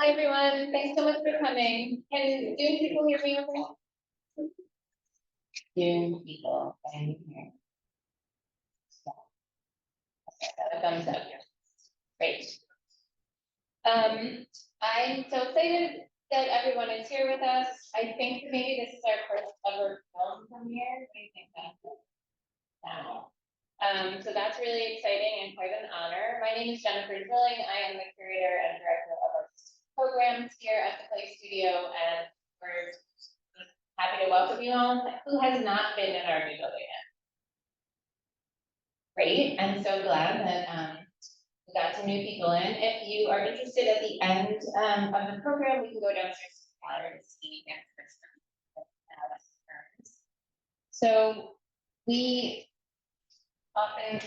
Hi, everyone. Thanks so much for coming. Can people hear me okay? Doing people, can hear. So, okay, got a thumbs up. Great. I'm so excited that everyone is here with us. I think maybe this is our first ever film premiere. What do you think, that? Wow. So that's really exciting and quite an honor. My name is Jennifer Drilling. I am the curator and director of our programs here at the Play Studio, and we're happy to welcome you all. Who has not been in our new building yet? Great, I'm so glad that we got some new people in. If you are interested, at the end of the program, we can go downstairs to the gallery to see next person. So we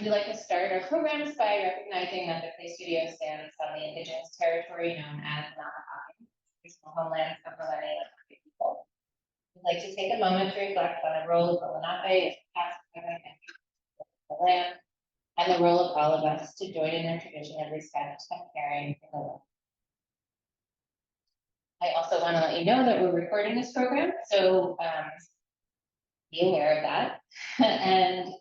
like to start our programs by recognizing that the Play Studio stands on the indigenous territory known as Napahaw, traditional homelands of millennia people. We'd like to take a moment to reflect on the role of the Lenape as past, present, and future of the land, and the role of all of us to join in their tradition of respect and caring for the land. I also want to let you know that we're recording this program, so be aware of that, and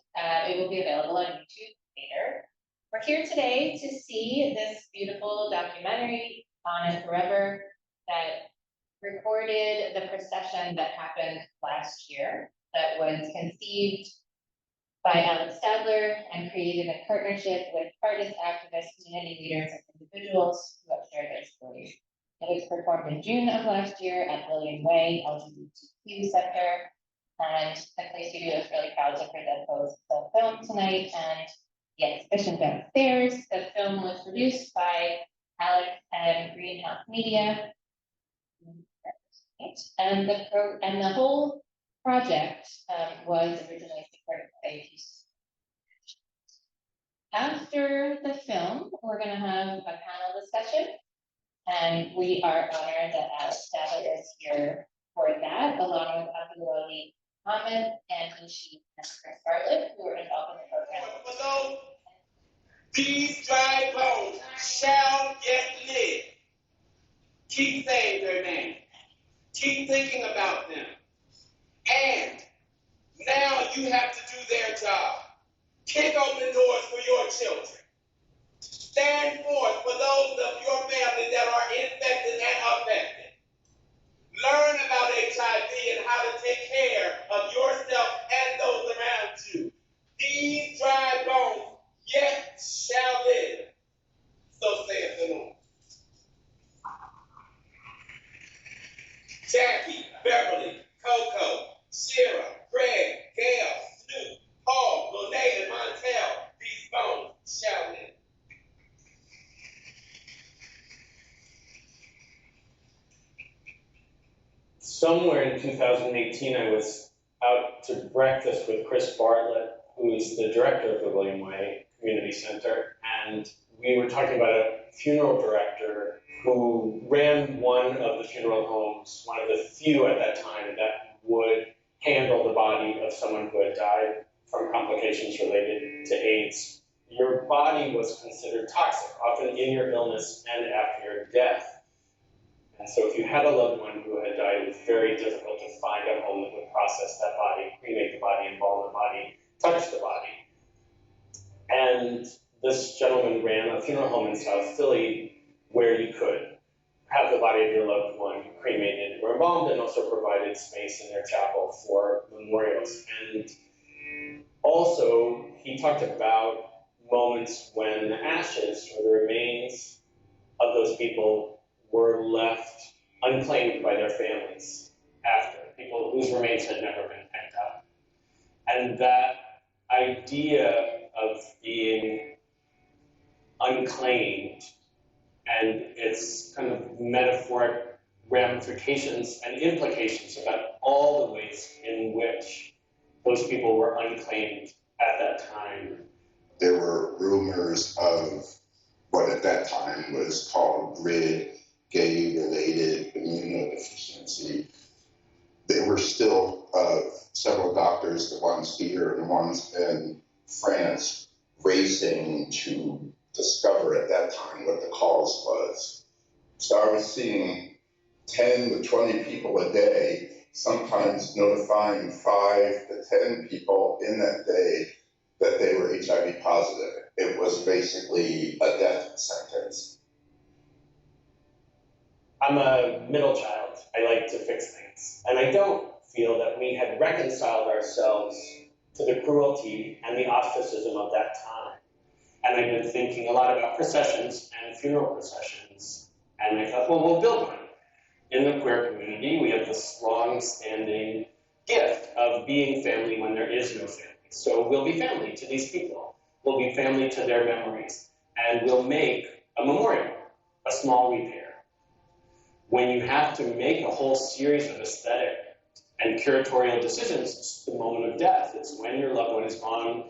it will be available on YouTube later. We're here today to see this beautiful documentary, On It Forever, that recorded the procession that happened last year, that was conceived by Alex Stadler and created in partnership with artists, activists, community leaders, and individuals who have shared their stories. It was performed in June of last year at William Way LGBTQ Center, and the Play Studio is really proud to present the film tonight and the exhibition downstairs. The film was produced by Alex and Greenhouse Media, and the whole project was originally supported by Peace. After the film, we're going to have a panel discussion, and we are honored that Alex Stadler is here for that, along with Abdulwali Ahmed and Nishi and Chris Bartlett, who are involved in the program. Below, these dry bones shall yet live. Keep saying their name. Keep thinking about them. And now you have to do their job. Kick open doors for your children. Stand forth for those of your family that are infected and affected. Learn about HIV and how to take care of yourself and those around you. These dry bones yet shall live. So saith the Lord. Jackie, Beverly, Coco, Shira, Greg, Gail, Snoop, Paul, Monet, and Montel, these bones shall live. Somewhere in 2018, I was out to breakfast with Chris Bartlett, who is the director of the William Way Community Center, and we were talking about a funeral director who ran one of the funeral homes, one of the few at that time that would handle the body of someone who had died from complications related to AIDS. Your body was considered toxic, often in your illness and after your death. And so if you had a loved one who had died, it was very difficult to find a home that would process that body, cremate the body, embalm the body, touch the body. And this gentleman ran a funeral home in South Philly where you could have the body of your loved one cremated or embalmed, and also provided space in their chapel for memorials. And also, he talked about moments when the ashes or the remains of those people were left unclaimed by their families after, people whose remains had never been picked up. And that idea of being unclaimed and its kind of metaphoric ramifications and implications about all the ways in which those people were unclaimed at that time. There were rumors of what at that time was called GRID, gay-related immunodeficiency. There were still several doctors, the ones here and the ones in France, racing to discover at that time what the cause was. So I was seeing 10 to 20 people a day, sometimes notifying 5 to 10 people in that day that they were HIV positive. It was basically a death sentence. I'm a middle child. I like to fix things. And I don't feel that we had reconciled ourselves to the cruelty and the ostracism of that time. And I've been thinking a lot about processions and funeral processions. And I thought, well, we'll build one. In the queer community, we have this long-standing gift of being family when there is no family. So we'll be family to these people. We'll be family to their memories. And we'll make a memorial, a small repair. When you have to make a whole series of aesthetic and curatorial decisions, it's the moment of death. It's when your loved one is gone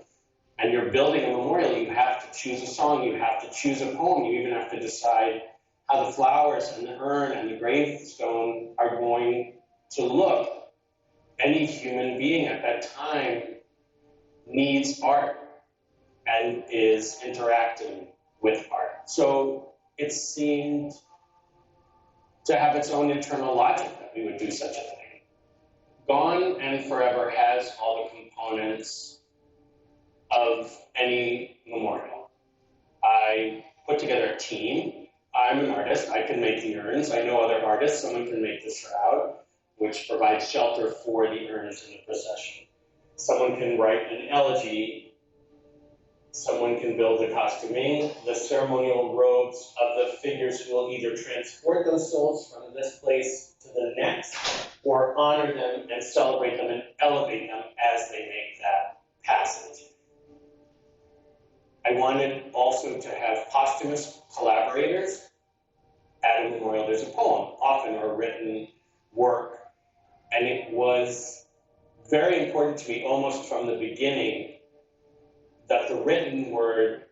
and you're building a memorial. You have to choose a song, you have to choose a poem, you even have to decide how the flowers and the urn and the gravestone are going to look. Any human being at that time needs art and is interacting with art. So it seemed to have its own internal logic that we would do such a thing. Gone and Forever has all the components of any memorial. I put together a team. I'm an artist. I can make the urns. I know other artists. Someone can make the shroud, which provides shelter for the urns in the procession. Someone can write an elegy. Someone can build the costuming, the ceremonial robes of the figures who will either transport those souls from this place to the next, or honor them and celebrate them and elevate them as they make that passage. I wanted also to have posthumous collaborators at a memorial. There's a poem, often, or a written work, and it was very important to me almost from the beginning that the written word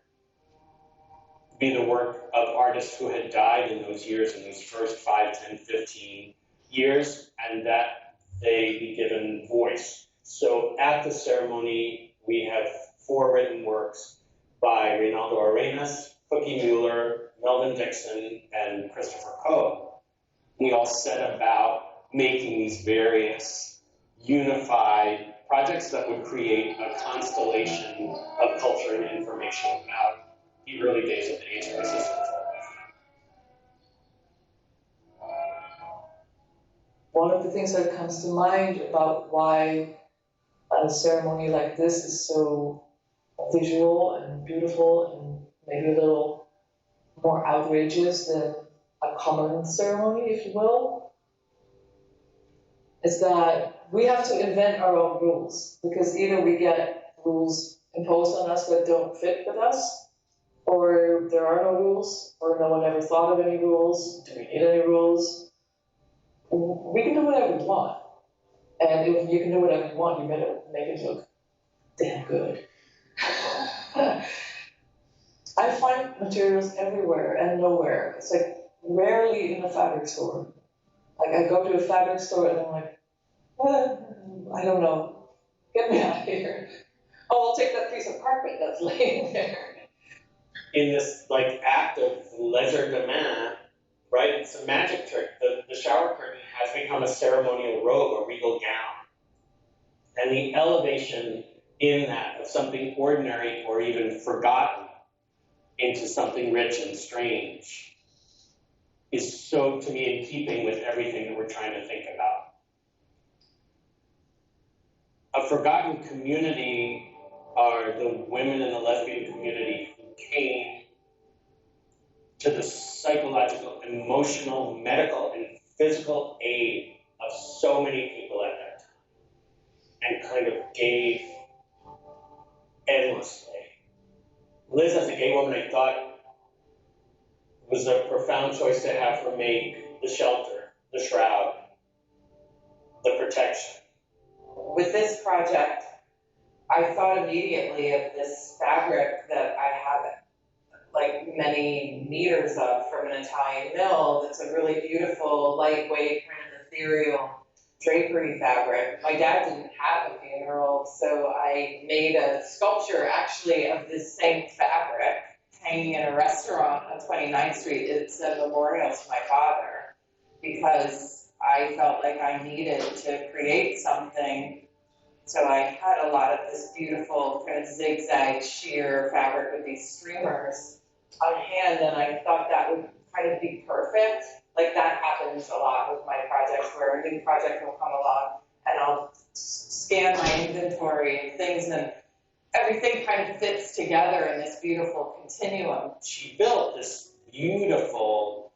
be the work of artists who had died in those years, in those first 5, 10, 15 years, and that they be given voice. So at the ceremony, we have 4 written works by Reynaldo Arenas, Cookie Mueller, Melvin Dixon, and Christopher Coe. We all set about making these various unified projects that would create a constellation of culture and information about the early days of the AIDS crisis. One of the things that comes to mind about why a ceremony like this is so visual and beautiful and maybe a little more outrageous than a common ceremony, if you will, is that we have to invent our own rules, because either we get rules imposed on us that don't fit with us, or there are no rules, or no one ever thought of any rules. Do we need any rules? We can do whatever we want. And if you can do whatever you want, you better make it look damn good. I find materials everywhere and nowhere. It's like rarely in a fabric store. Like I go to a fabric store and I'm like, I don't know, get me out of here. Oh, I'll take that piece of carpet that's laying there. In this like act of legerdemain, right? It's a magic trick. The shower curtain has become a ceremonial robe, a regal gown. And the elevation in that of something ordinary or even forgotten into something rich and strange is so, to me, in keeping with everything that we're trying to think about. A forgotten community are the women in the lesbian community who came to the psychological, emotional, medical, and physical aid of so many people at that time, and kind of gave endlessly. Liz, as a gay woman, I thought was a profound choice to have her make the shelter, the shroud, the protection. With this project, I thought immediately of this fabric that I have like many meters of from an Italian mill. That's a really beautiful, lightweight, kind of ethereal drapery fabric. My dad didn't have a funeral, so I made a sculpture actually of this same fabric hanging in a restaurant on 29th Street, it's a memorial to my father, because I felt like I needed to create something. So I had a lot of this beautiful kind of zigzag sheer fabric with these streamers on hand, and I thought that would kind of be perfect. Like that happens a lot with my projects, where a new project will come along and I'll scan my inventory of things, and everything kind of fits together in this beautiful continuum. She built this beautiful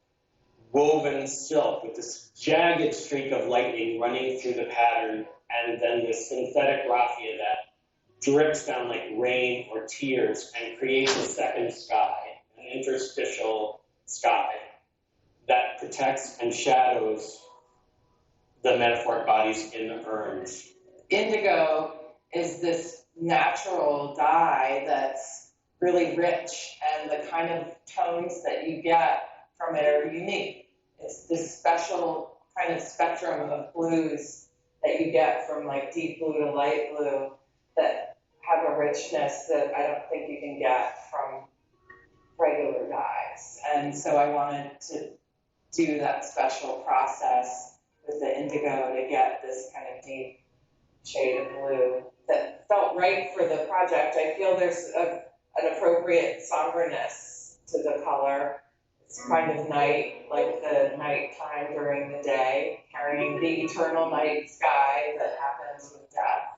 woven silk with this jagged streak of lightning running through the pattern, and then this synthetic raffia that drips down like rain or tears and creates a second sky, an interstitial sky that protects and shadows the metaphoric bodies in the urns. Indigo is this natural dye that's really rich, and the kind of tones that you get from it are unique. It's this special kind of spectrum of blues that you get from like deep blue to light blue that have a richness that I don't think you can get from regular dyes. And so I wanted to do that special process with the indigo to get this kind of deep shade of blue that felt right for the project. I feel there's an appropriate somberness to the color. It's kind of night, like the nighttime during the day, carrying the eternal night sky that happens with death.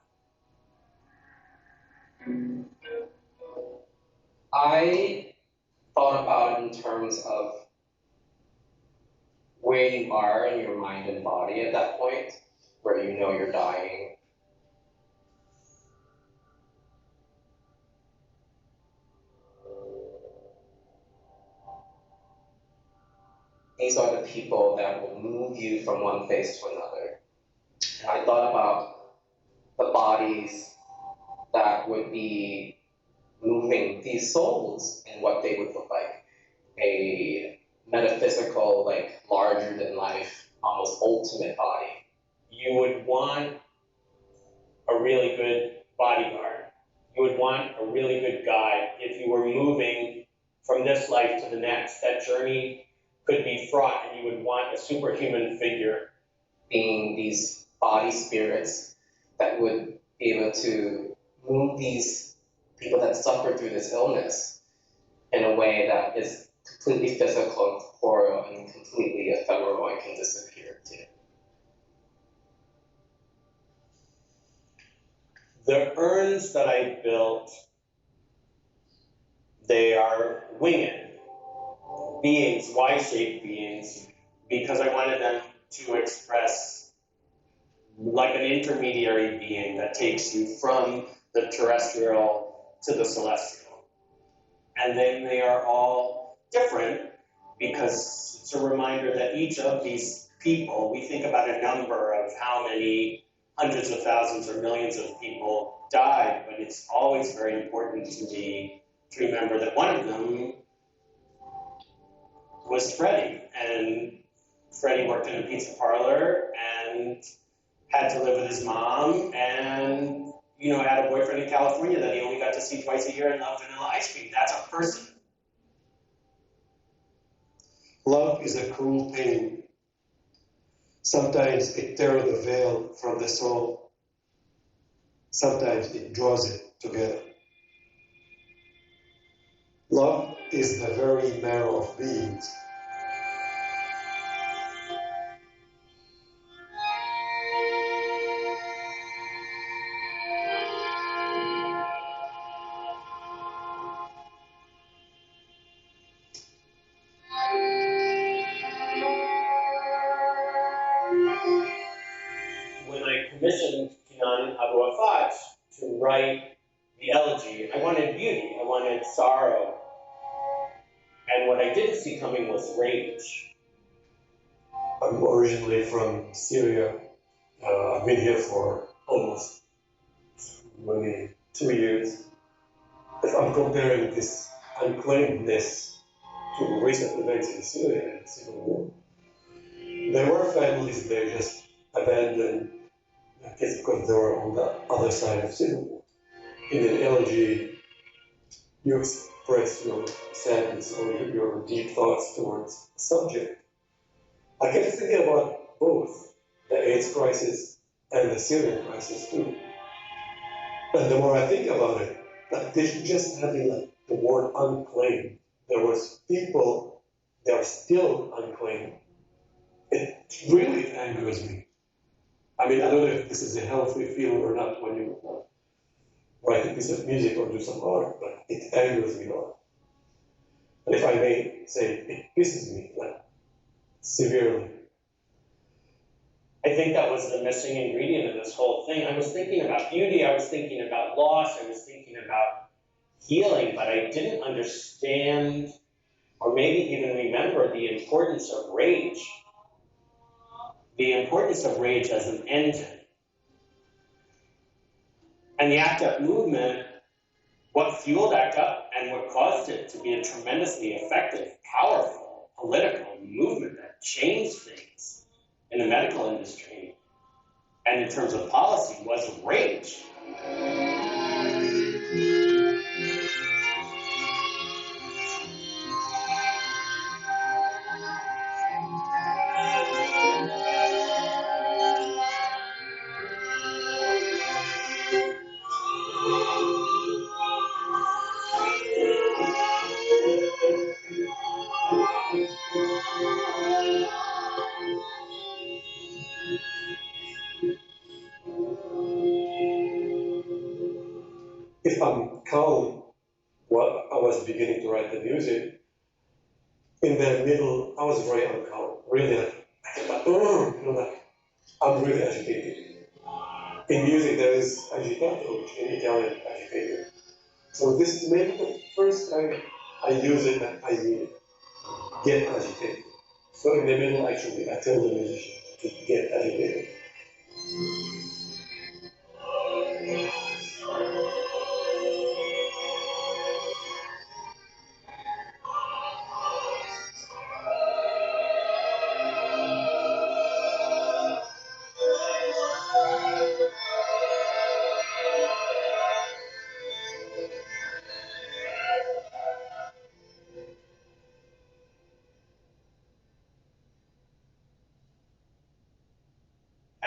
I thought about it in terms of where you are in your mind and body at that point, where you know you're dying. These are the people that will move you from one phase to another. And I thought about the bodies that would be moving these souls and what they would look like. A metaphysical, like larger than life, almost ultimate body. You would want a really good bodyguard. You would want a really good guide if you were moving from this life to the next. That journey could be fraught, and you would want a superhuman figure. Being these body spirits that would be able to move these people that suffer through this illness in a way that is completely physical and corporeal and completely ephemeral and can disappear too. The urns that I built, they are winged beings, Y-shaped beings, because I wanted them to express like an intermediary being that takes you from the terrestrial to the celestial. And then they are all different because it's a reminder that each of these people, we think about a number of how many hundreds of thousands or millions of people died, but it's always very important to me to remember that one of them was Freddie, and Freddie worked in a pizza parlor and had to live with his mom, and had a boyfriend in California that he only got to see twice a year and loved vanilla ice cream. That's a person. Love is a cruel thing. Sometimes it tears the veil from the soul. Sometimes it draws it together. Love is the very marrow of beings. When I commissioned Kenan Abu Afaj to write the elegy, I wanted beauty, I wanted sorrow. And what I didn't see coming was rage. I'm originally from Syria. I've been here for almost 22 years. If I'm comparing this unclaimed-ness to recent events in Syria and civil war, there were families they just abandoned their kids because they were on the other side of civil war. In an elegy, you express your sadness or your deep thoughts towards a subject. I kept thinking about both the AIDS crisis and the Syrian crisis too. And the more I think about it, like this just having like the word unclaimed. There was people that are still unclaimed. It really angers me. I mean, I don't know if this is a healthy feeling or not when you write a piece of music or do some art, but it angers me a lot. And if I may say, it pisses me like severely. I think that was the missing ingredient in this whole thing. I was thinking about beauty, I was thinking about loss, I was thinking about healing, but I didn't understand or maybe even remember the importance of rage. The importance of rage as an engine. And the ACT UP movement, what fueled ACT UP and what caused it to be a tremendously effective, powerful, political movement that changed things in the medical industry and in terms of policy was rage. If I'm calm, while I was beginning to write the music, in the middle, I was very uncalm, really like, like I'm really agitated. In music, there is agitato, which in Italian, agitated. So this is maybe the first time I use it and I mean it, get agitated. So in the middle, actually, I tell the musician to get agitated.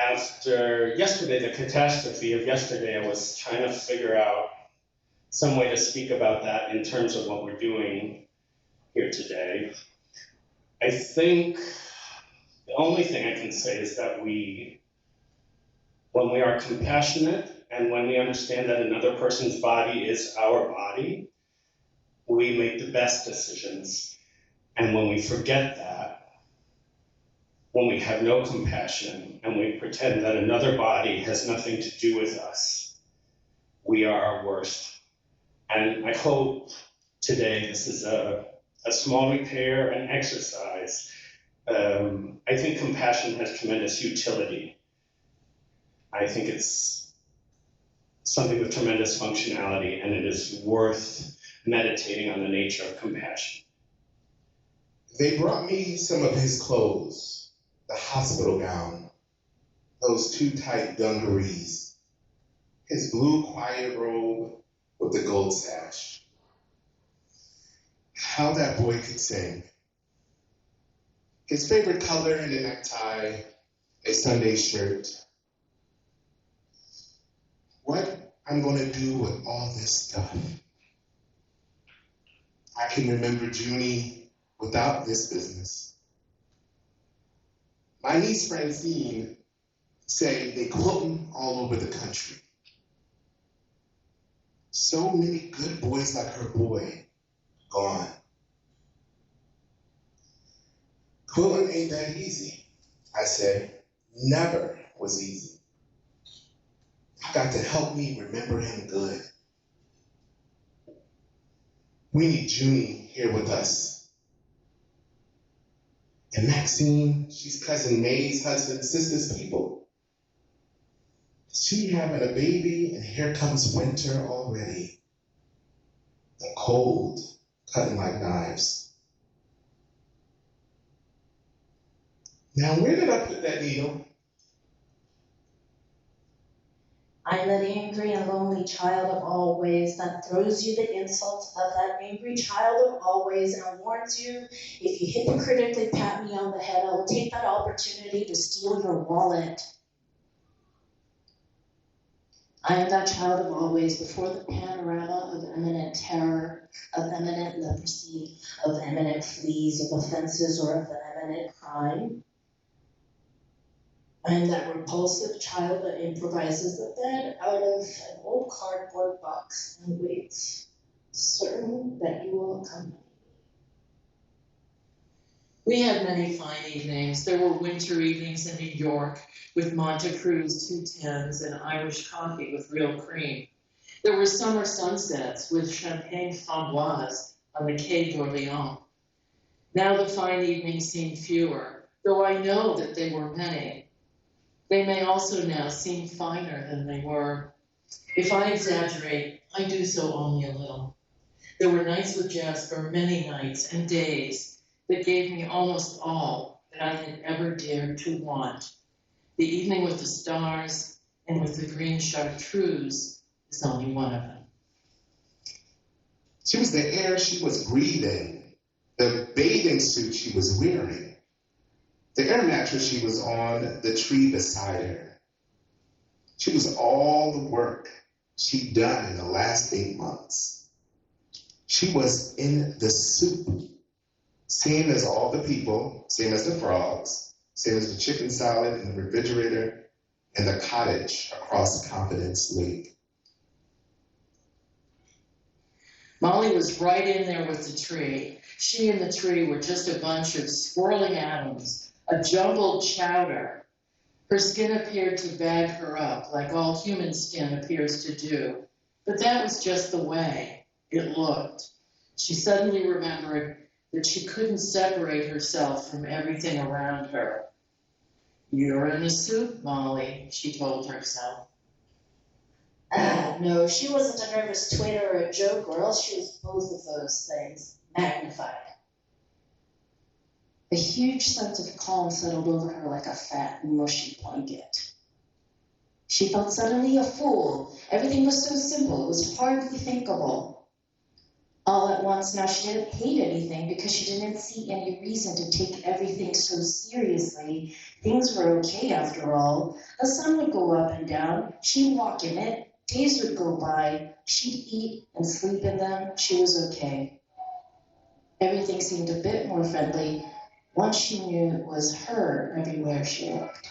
After yesterday, the catastrophe of yesterday, I was trying to figure out some way to speak about that in terms of what we're doing here today. I think the only thing I can say is that when we are compassionate and when we understand that another person's body is our body, we make the best decisions. And when we forget that, when we have no compassion and we pretend that another body has nothing to do with us, we are our worst. And I hope today this is a small repair and exercise. I think compassion has tremendous utility. I think it's something with tremendous functionality, and it is worth meditating on the nature of compassion. They brought me some of his clothes, the hospital gown, those too tight dungarees, his blue quiet robe with the gold sash. How that boy could sing. His favorite color in a necktie, a Sunday shirt. What I'm gonna do with all this stuff? I can remember Junie without this business. My niece Francine say they quilting all over the country. So many good boys like her boy, gone. Quilting ain't that easy, I say. Never was easy. I got to help me remember him good. We need Junie here with us. And Maxine, she's cousin May's husband's sister's people. She having a baby, and here comes winter already. The cold, cutting like knives. Now, where did I put that needle? I'm that angry and lonely child of always that throws you the insult of that angry child of always and warns you, if you hypocritically pat me on the head, I will take that opportunity to steal your wallet. I am that child of always before the panorama of imminent terror, of imminent leprosy, of imminent fleas, of offenses, or of imminent crime. I am that repulsive child that improvises the bed out of an old cardboard box and waits, certain that you will accompany me. We had many fine evenings. There were winter evenings in New York with Monte Cruz 210s and Irish coffee with real cream. There were summer sunsets with champagne framboise on the Quai d'Orléans. Now the fine evenings seem fewer, though I know that they were many. They may also now seem finer than they were. If I exaggerate, I do so only a little. There were nights with Jasper, many nights and days, that gave me almost all that I had ever dared to want. The evening with the stars and with the green chartreuse is only one of them. She was the air she was breathing, the bathing suit she was wearing, the air mattress she was on, the tree beside her. She was all the work she'd done in the last 8 months. She was in the soup, same as all the people, same as the frogs, same as the chicken salad in the refrigerator and the cottage across Confidence Lake. Molly was right in there with the tree. She and the tree were just a bunch of swirling atoms, a jumbled chowder. Her skin appeared to bag her up, like all human skin appears to do. But that was just the way it looked. She suddenly remembered that she couldn't separate herself from everything around her. "You're in the soup, Molly," she told herself. No, she wasn't a nervous twit or a joke girl. She was both of those things, magnified. A huge sense of calm settled over her like a fat, mushy blanket. She felt suddenly a fool. Everything was so simple, it was hardly thinkable. All at once, now she didn't hate anything because she didn't see any reason to take everything so seriously. Things were okay after all. The sun would go up and down. She'd walk in it. Days would go by. She'd eat and sleep in them. She was okay. Everything seemed a bit more friendly once she knew it was her everywhere she looked.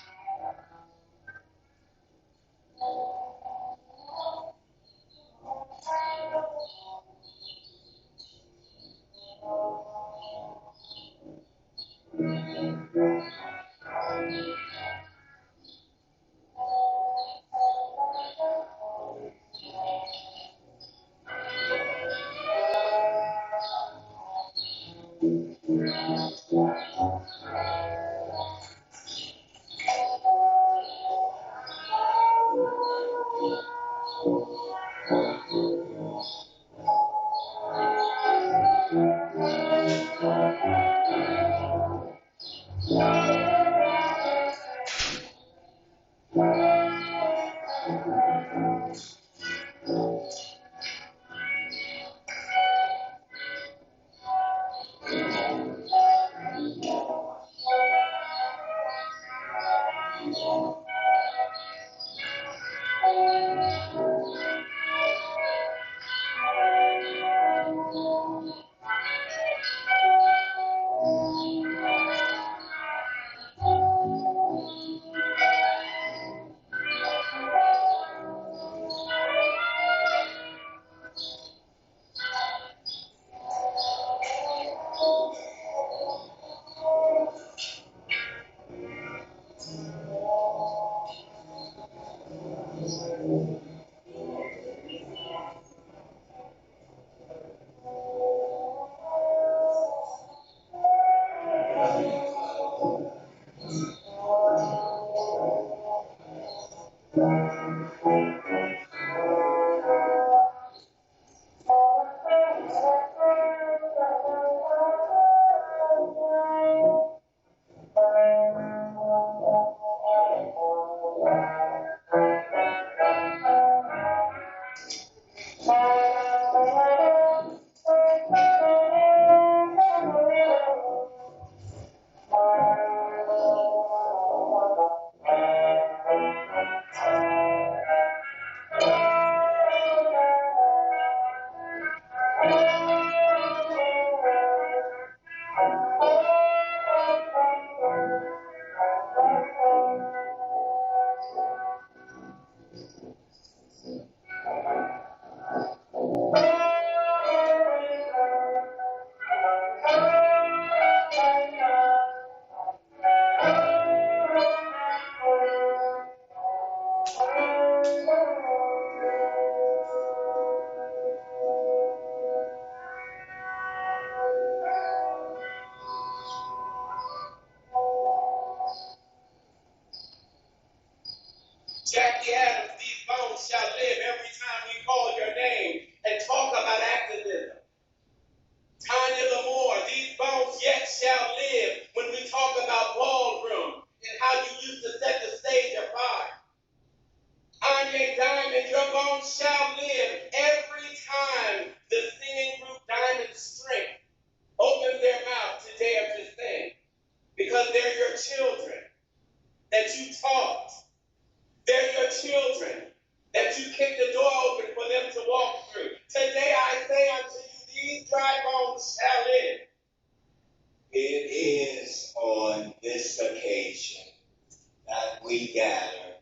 we gather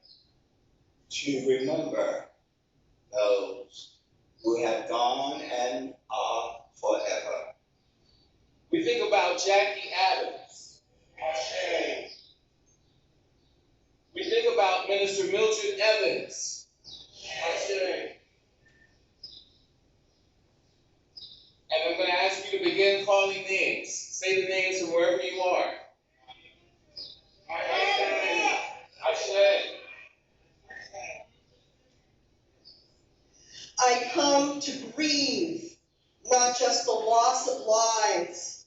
to remember those who have gone and are forever. We think about Jackie Adams. Ashe. We think about Minister Mildred Evans. Ashe. And I'm going to ask you to begin calling names. Say the names from wherever you are. Ashe. I come to grieve not just the loss of lives,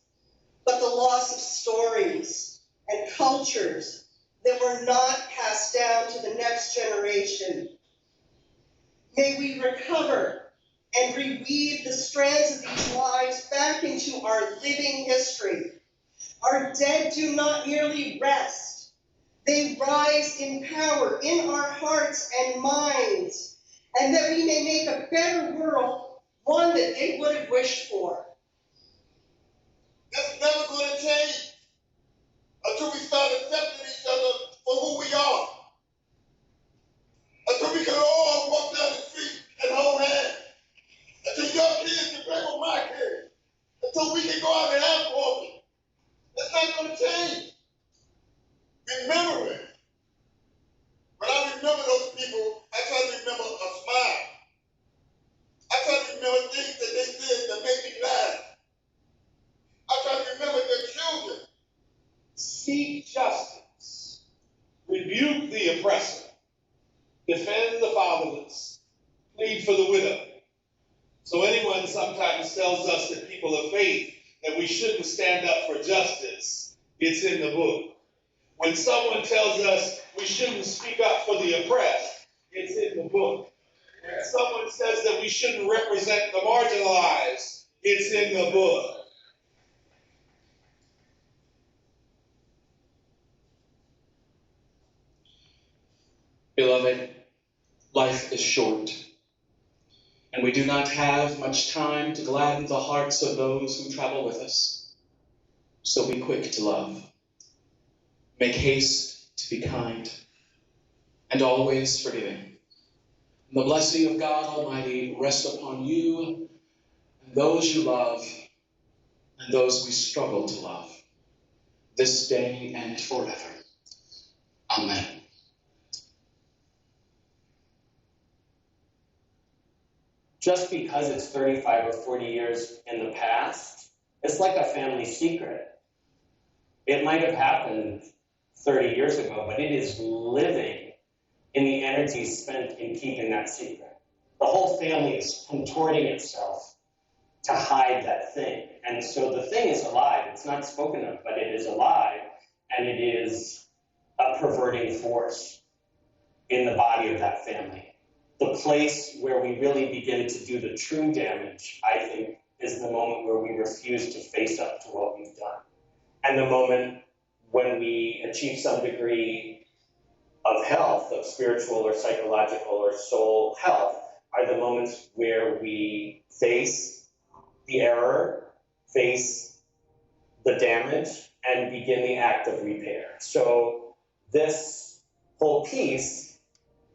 but the loss of stories and cultures that were not passed down to the next generation. May we recover and reweave the strands of these lives back into our living history. Our dead do not merely rest. They rise in power in our hearts and minds, and that we may make a better world, one that they would have wished for. That's never going to change until we start accepting each other for who we are. Until we can all walk down the street and hold hands. Until your kids can play with my kids. Until we can go out and have coffee. That's not going to change. Remember it. When I remember those people, I try to remember a smile. I try to remember things that they did that made me laugh. I try to remember their children. Seek justice. Rebuke the oppressor. Defend the fatherless. Plead for the widow. So anyone sometimes tells us that people of faith that we shouldn't stand up for justice, it's in the book. When someone tells us we shouldn't speak up for the oppressed, it's in the book. When someone says that we shouldn't represent the marginalized, it's in the book. Beloved, life is short, and we do not have much time to gladden the hearts of those who travel with us. So be quick to love. Make haste to be kind, and always forgiving. And the blessing of God Almighty rest upon you, and those you love, and those we struggle to love, this day and forever. Amen. Just because it's 35 or 40 years in the past, it's like a family secret. It might have happened 30 years ago, but it is living in the energy spent in keeping that secret. The whole family is contorting itself to hide that thing. And so the thing is alive. It's not spoken of, but it is alive, and it is a perverting force in the body of that family. The place where we really begin to do the true damage, I think, is the moment where we refuse to face up to what we've done. And the moment when we achieve some degree of health, of spiritual or psychological or soul health, are the moments where we face the error, face the damage, and begin the act of repair. So this whole piece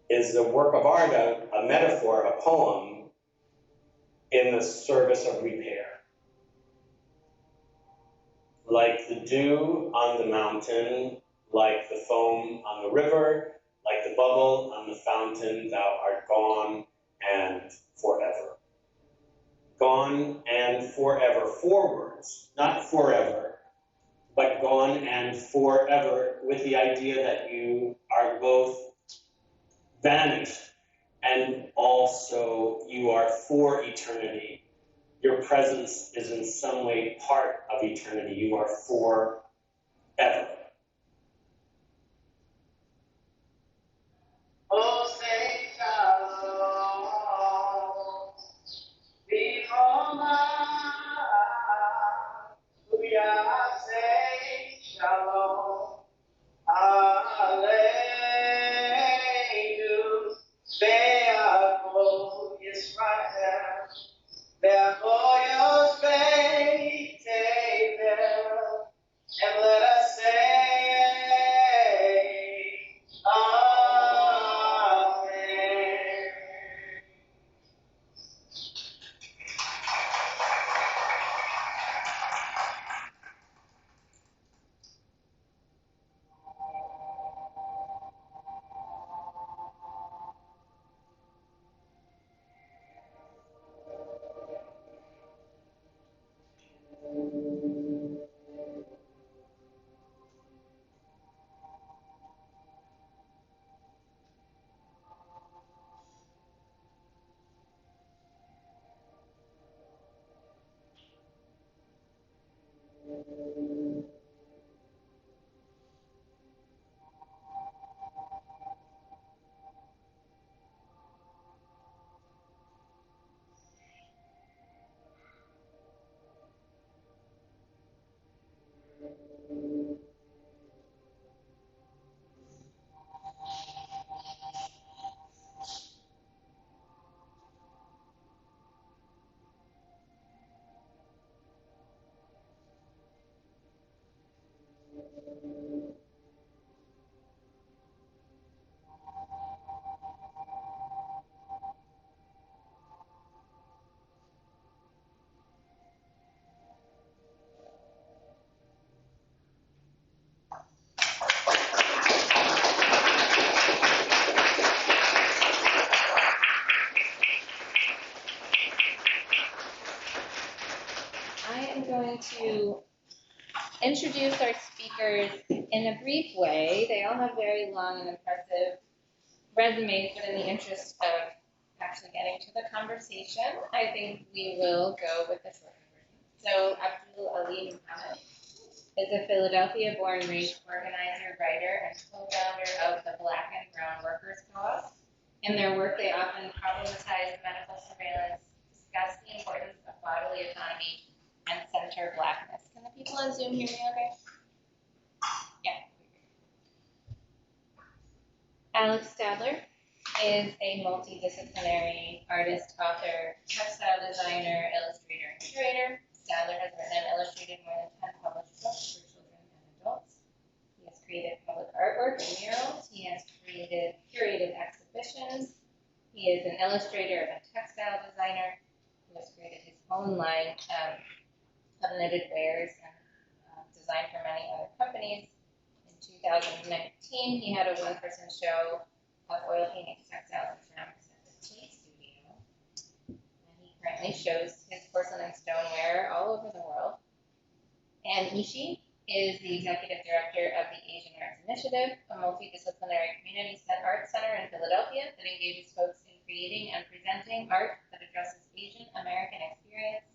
is the work of art, a metaphor, a poem, in the service of repair. Like the dew on the mountain, like the foam on the river, like the bubble on the fountain, thou art gone and forever. Gone and forever, forwards, not forever, but gone and forever, with the idea that you are both vanished, and also you are for eternity. Your presence is in some way part of eternity. You are forever. Oh, say shalom, before hallelujah, say shalom, hallelujah, Be'ako Yisrael, Be'ako Yoshvei Tevel, and let us say, I am going to introduce our speakers in a brief way. They all have very long and impressive resumes, but in the interest of actually getting to the conversation, I think we will go with the short version. So Abdul Ali Muhammad is a Philadelphia-born race organizer, writer, and co-founder of the Black and Brown Workers Co-op. In their work, they often problematize medical surveillance, discuss the importance of bodily autonomy, and center Blackness. Can the people on Zoom hear me okay? Yeah. Alex Stadler is a multidisciplinary artist, author, textile designer, illustrator, and curator. Stadler has written and illustrated more than 10 published books for children and adults. He has created public artwork and murals. He has curated exhibitions. He is an illustrator and textile designer who has created his own line of knitted wares and designed for many other companies. In 2019, he had a one-person show of oil paintings, textiles, and ceramics at the Tea Studio. And he currently shows his porcelain and stoneware all over the world. And Ishi is the executive director of the Asian Arts Initiative, a multidisciplinary community art center in Philadelphia that engages folks in creating and presenting art that addresses Asian American experience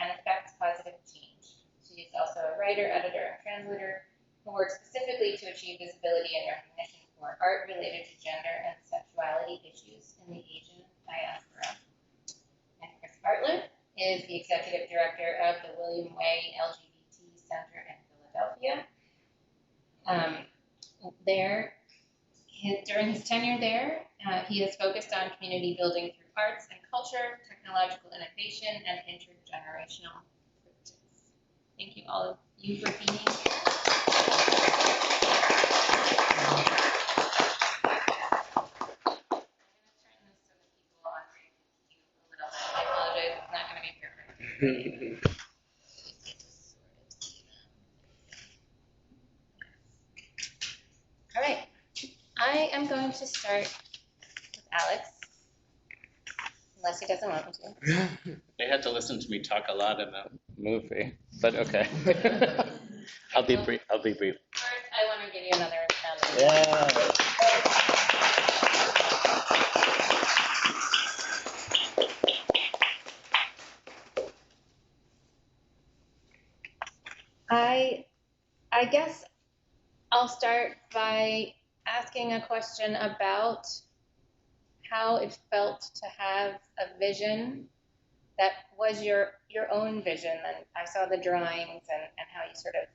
and affects positive change. She is also a writer, editor, and translator who works specifically to achieve visibility and recognition for art related to gender and sexuality issues in the Asian diaspora. And Chris Bartlett is the executive director of the William Way LGBT Center in Philadelphia. During his tenure there, he has focused on community building through arts and culture, technological innovation, and intergenerational bridges. Thank you all of you for being here. I apologize, it's not going to be perfect. All right, I am going to start with Alex, unless he doesn't want me to. They had to listen to me talk a lot in the movie, but okay. I'll be brief. First, I want to give you another round. Yeah. I guess I'll start by asking a question about how it felt to have a vision that was your own vision. And I saw the drawings and how you sort of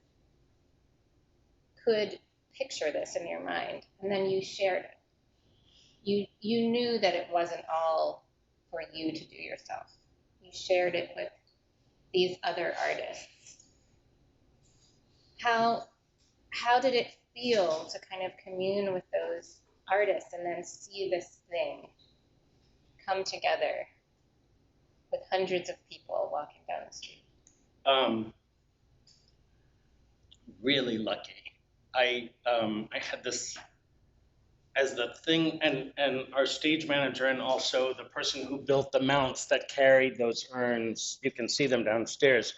could picture this in your mind, and then you shared it. You knew that it wasn't all for you to do yourself. You shared it with these other artists. How did it feel to kind of commune with those artists and then see this thing come together with hundreds of people walking down the street? Really lucky. I had this as the thing, and our stage manager and also the person who built the mounts that carried those urns, you can see them downstairs,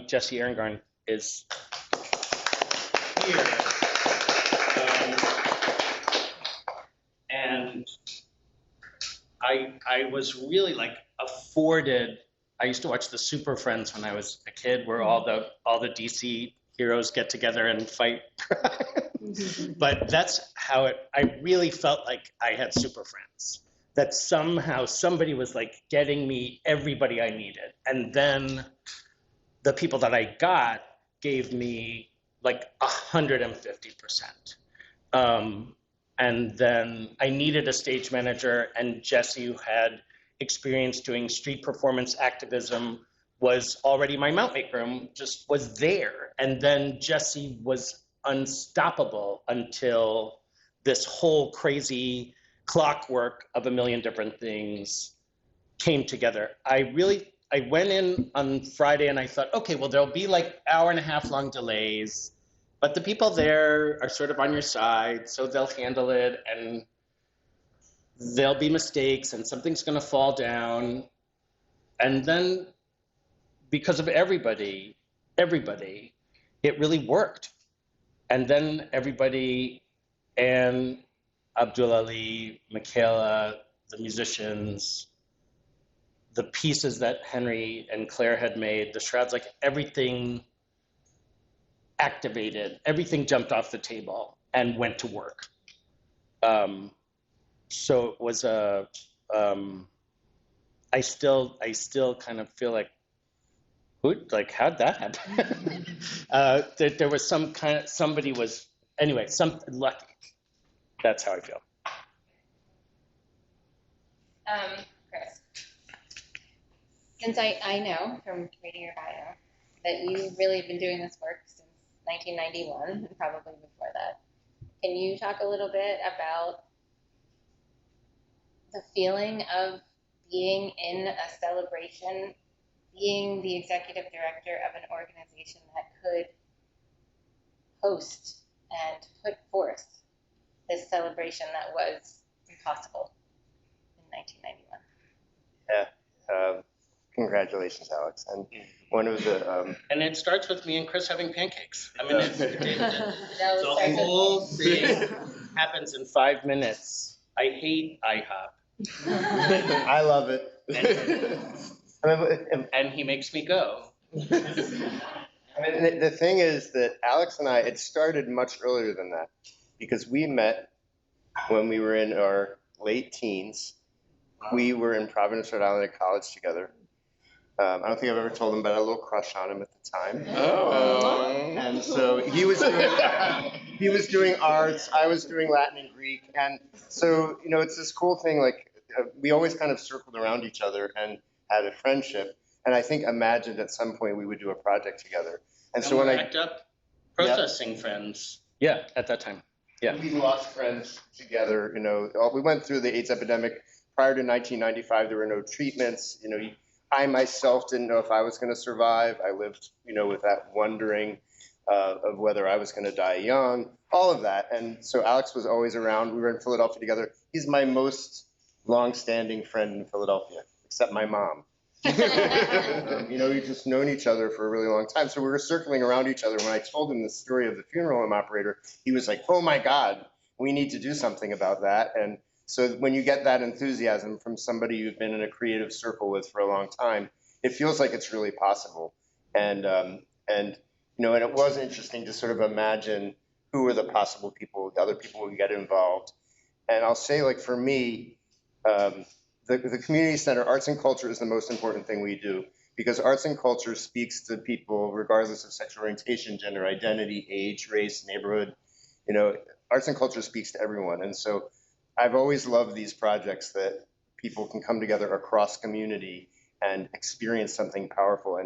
Jesse Ehrengarn is here. And I was really like afforded I used to watch the Super Friends when I was a kid, where all the DC heroes get together and fight. But that's how I really felt like I had super friends. That somehow somebody was like getting me everybody I needed. And then the people that I got gave me like 150%. And then I needed a stage manager, and Jesse, who had experience doing street performance activism, was already my mount maker, just was there. And then Jesse was unstoppable until this whole crazy clockwork of a million different things came together. I went in on Friday and I thought, okay, well, there'll be like hour and a half long delays, but the people there are sort of on your side, so they'll handle it, and there'll be mistakes and something's going to fall down. And then because of everybody, it really worked. And then everybody, and Abdul Ali, Michaela, the musicians, the pieces that Henry and Claire had made, the shrouds, like everything activated, everything jumped off the table and went to work. So it was I still kind of feel like, how'd that happen? There was somebody was, anyway, lucky. That's how I feel. Chris, since I know from reading your bio that you've really been doing this work since 1991 and probably before that, can you talk a little bit about the feeling of being in a celebration, being the executive director of an organization that could host and put forth this celebration that was impossible in 1991? Yeah, congratulations, Alex. And one of the and it starts with me and Chris having pancakes. I mean, the whole thing happens in 5 minutes. I hate IHOP. I love it. And he makes me go. I mean, the thing is that Alex and I, it started much earlier than that, because we met when we were in our late teens. We were in Providence, Rhode Island at college together. I don't think I've ever told him, but I had a little crush on him at the time. And so he was doing arts, I was doing Latin and Greek. And so, you know, it's this cool thing, like we always kind of circled around each other and had a friendship. And I think imagined at some point we would do a project together. And so when I backed up processing friends. Yeah, at that time. Yeah. We lost friends together, you know. We went through the AIDS epidemic. Prior to 1995, there were no treatments. You know, I myself didn't know if I was going to survive. I lived, you know, with that wondering of whether I was going to die young, all of that. And so Alex was always around. We were in Philadelphia together. He's my most long-standing friend in Philadelphia, except my mom. You know, we've just known each other for a really long time. So we were circling around each other. When I told him the story of the funeral home operator, he was like, oh my God, we need to do something about that. And so when you get that enthusiasm from somebody you've been in a creative circle with for a long time, it feels like it's really possible. And you know, and it was interesting to sort of imagine who were the possible people, the other people who get involved. And I'll say, like, for me, the community center, arts and culture is the most important thing we do, because arts and culture speaks to people regardless of sexual orientation, gender identity, age, race, neighborhood. You know, arts and culture speaks to everyone. And so I've always loved these projects that people can come together across community and experience something powerful.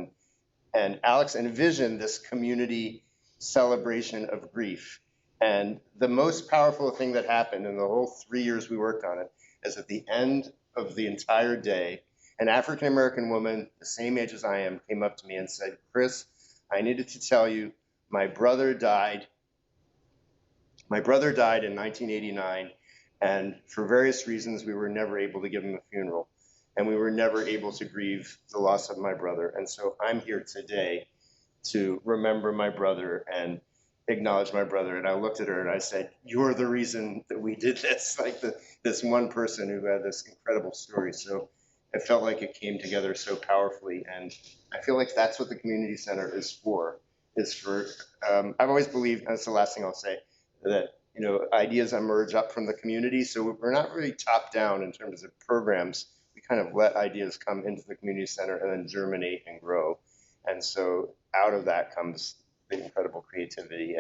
And Alex envisioned this community celebration of grief. And the most powerful thing that happened in the whole 3 years we worked on it is at the end of the entire day, an African-American woman, the same age as I am, came up to me and said, Chris, I needed to tell you, my brother died. My brother died in 1989. And for various reasons, we were never able to give him a funeral. And we were never able to grieve the loss of my brother. And so I'm here today to remember my brother and acknowledge my brother. And I looked at her and I said, you're the reason that we did this, like this one person who had this incredible story. So it felt like it came together so powerfully. And I feel like that's what the community center is for, I've always believed, and that's the last thing I'll say, that, you know, ideas emerge up from the community. So we're not really top down in terms of programs. We kind of let ideas come into the community center and then germinate and grow. And so out of that comes the incredible creativity,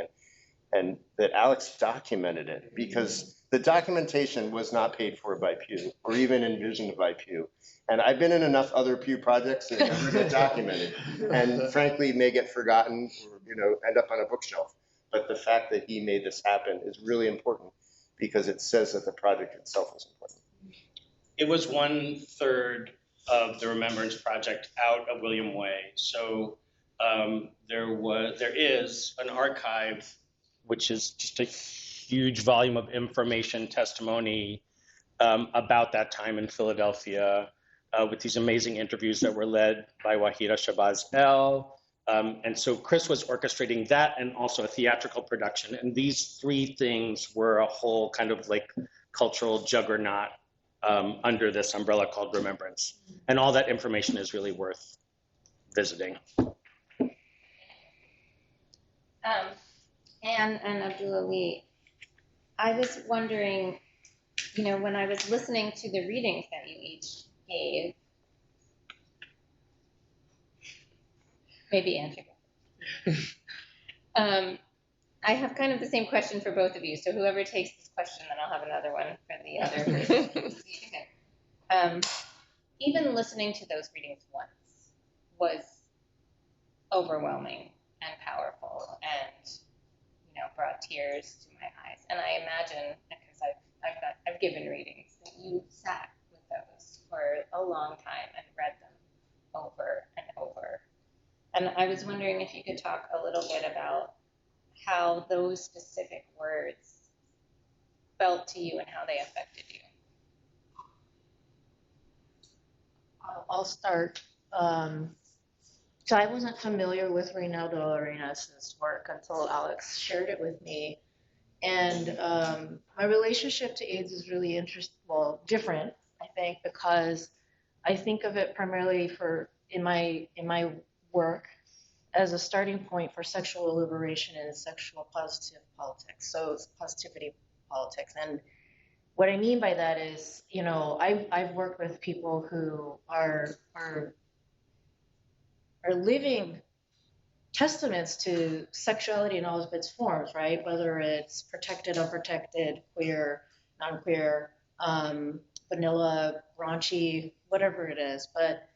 and that Alex documented it, because the documentation was not paid for by Pew or even envisioned by Pew. And I've been in enough other Pew projects that never get documented, and frankly may get forgotten or, you know, end up on a bookshelf. But the fact that he made this happen is really important, because it says that the project itself is important. It was 1/3 of the Remembrance Project out of William Way. So there is an archive, which is just a huge volume of information, testimony about that time in Philadelphia, with these amazing interviews that were led by Wahida Shabazz El. And so Chris was orchestrating that and also a theatrical production. And these three things were a whole kind of like cultural juggernaut under this umbrella called Remembrance. And all that information is really worth visiting. Anne and Abdul Ali, I was wondering, you know, when I was listening to the readings that you each gave, maybe Andrew. I have kind of the same question for both of you. So whoever takes this question, then I'll have another one for the other person. Even listening to those readings once was overwhelming and powerful, and you know, brought tears to my eyes. And I imagine, because I've given readings, that you sat with those for a long time and read them over and over. And I was wondering if you could talk a little bit about how those specific words felt to you and how they affected you. I'll start. So I wasn't familiar with Reynaldo Arenas' work until Alex shared it with me. And my relationship to AIDS is really different, I think, because I think of it primarily in my work as a starting point for sexual liberation and sexual positive politics. So it's positivity politics. And what I mean by that is, you know, I've worked with people who are living testaments to sexuality in all of its forms, right? Whether it's protected, unprotected, queer, non-queer, vanilla, raunchy, whatever it is. But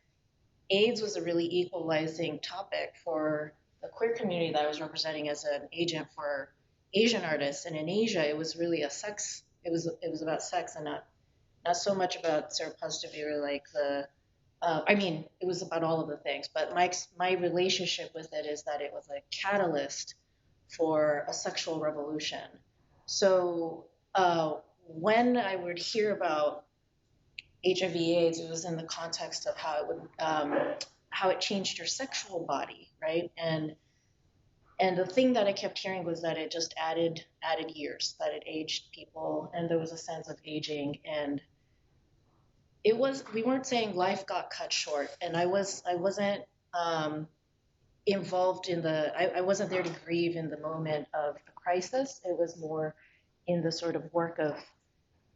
AIDS was a really equalizing topic for the queer community that I was representing as an agent for Asian artists. And in Asia, it was really it was about sex and not so much about seropositivity or like it was about all of the things, but my relationship with it is that it was a catalyst for a sexual revolution. So when I would hear about HIV/AIDS, it was in the context of how it changed your sexual body, right? And the thing that I kept hearing was that it just added years, that it aged people, and there was a sense of aging. And we weren't saying life got cut short, and I wasn't involved in I wasn't there to grieve in the moment of the crisis. It was more in the sort of work of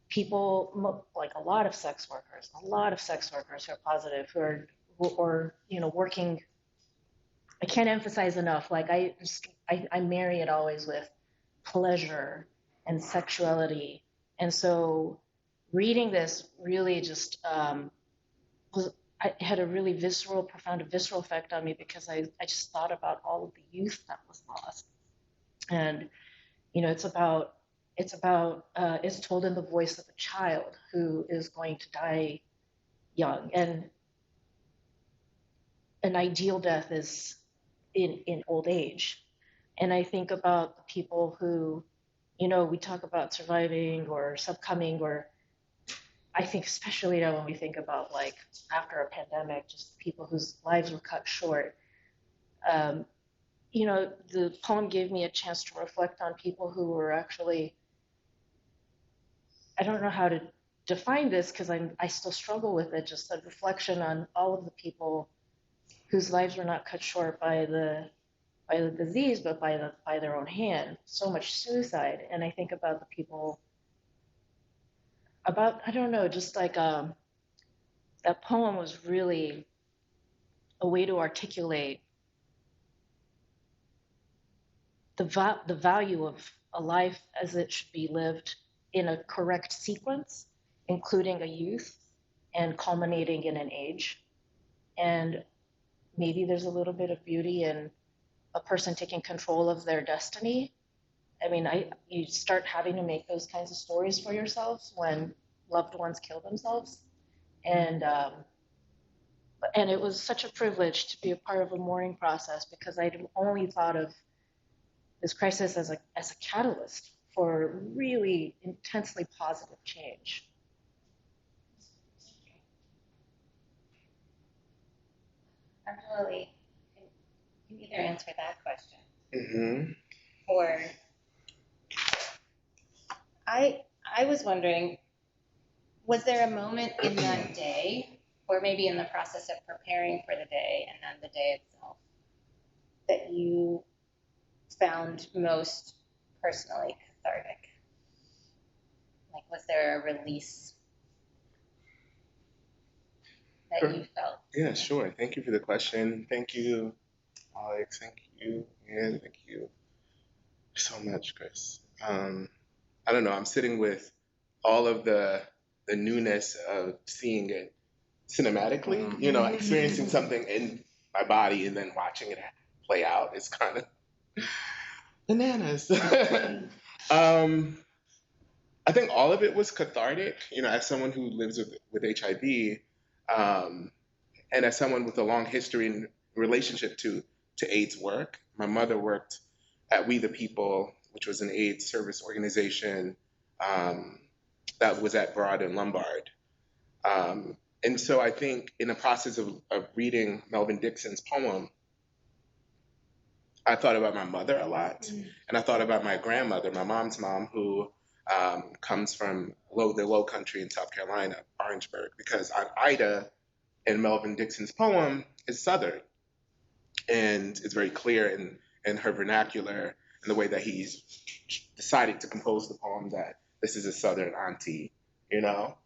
people, like a lot of sex workers who are positive, who are you know, working. I can't emphasize enough, like I marry it always with pleasure and sexuality. And so reading this really just had a really profound visceral effect on me, because I just thought about all of the youth that was lost. And, you know, it's told in the voice of a child who is going to die young. And an ideal death is in old age. And I think about the people who, you know, we talk about surviving or succumbing, or I think especially now when we think about like after a pandemic, just people whose lives were cut short. You know, the poem gave me a chance to reflect on people who were actually, I don't know how to define this because I still struggle with it, just a reflection on all of the people whose lives were not cut short by the disease, but by their own hand. So much suicide. And I think about the people I don't know, just like that poem was really a way to articulate the value of a life as it should be lived in a correct sequence, including a youth and culminating in an age. And maybe there's a little bit of beauty in a person taking control of their destiny. I mean, you start having to make those kinds of stories for yourselves when loved ones kill themselves. And it was such a privilege to be a part of a mourning process because I'd only thought of this crisis as a catalyst for really intensely positive change. Julie, you can either answer that question. Mm-hmm. Or I was wondering, was there a moment in that day, or maybe in the process of preparing for the day and then the day itself, that you found most personally cathartic? Like, was there a release that you felt? Yeah, sure. Thank you for the question. Thank you, Alex. Thank you, and thank you so much, Chris. I don't know. I'm sitting with all of the newness of seeing it cinematically. You know, experiencing something in my body and then watching it play out is kind of bananas. I think all of it was cathartic. You know, as someone who lives with HIV, and as someone with a long history and relationship to AIDS work. My mother worked at We the People, which was an AIDS service organization that was at Broad and Lombard. And so I think in the process of reading Melvin Dixon's poem, I thought about my mother a lot. And I thought about my grandmother, my mom's mom, who comes from the low country in South Carolina, Orangeburg, because Aunt Ida in Melvin Dixon's poem is Southern. And it's very clear in her vernacular and the way that he's decided to compose the poem that this is a Southern auntie, you know?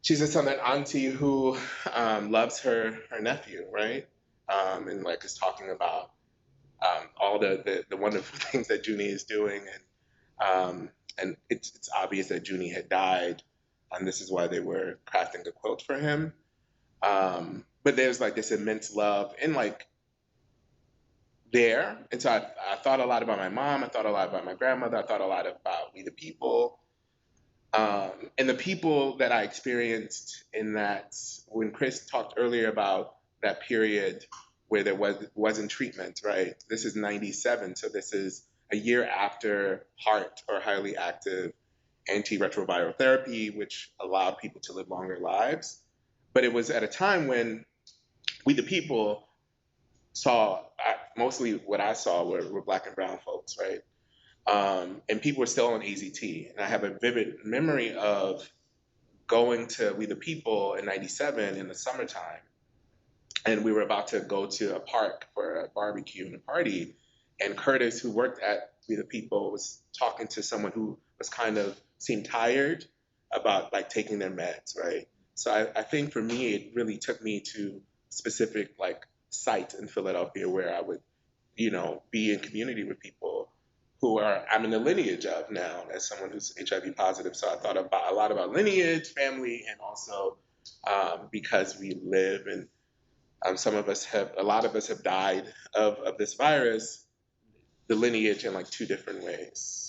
She's a Southern auntie who loves her nephew, right? And like is talking about all the wonderful things that Junie is doing. And it's obvious that Junie had died, and this is why they were crafting the quilt for him. But there's like this immense love and like there. And so I thought a lot about my mom. I thought a lot about my grandmother. I thought a lot about We the People. And the people that I experienced in that, when Chris talked earlier about that period where there wasn't treatment, right? This is 97. So this is a year after HAART, or highly active antiretroviral therapy, which allowed people to live longer lives. But it was at a time when We the People saw, mostly what I saw were Black and brown folks, right? And people were still on AZT. And I have a vivid memory of going to We the People in 97 in the summertime. And we were about to go to a park for a barbecue and a party. And Curtis, who worked at We the People, was talking to someone who was kind of seemed tired about like taking their meds, right? So I think for me, it really took me to specific like site in Philadelphia where I would, you know, be in community with people who I'm in the lineage of now as someone who's HIV positive. So I thought about a lot about lineage, family, and also because we live and a lot of us have died of this virus, the lineage in like two different ways.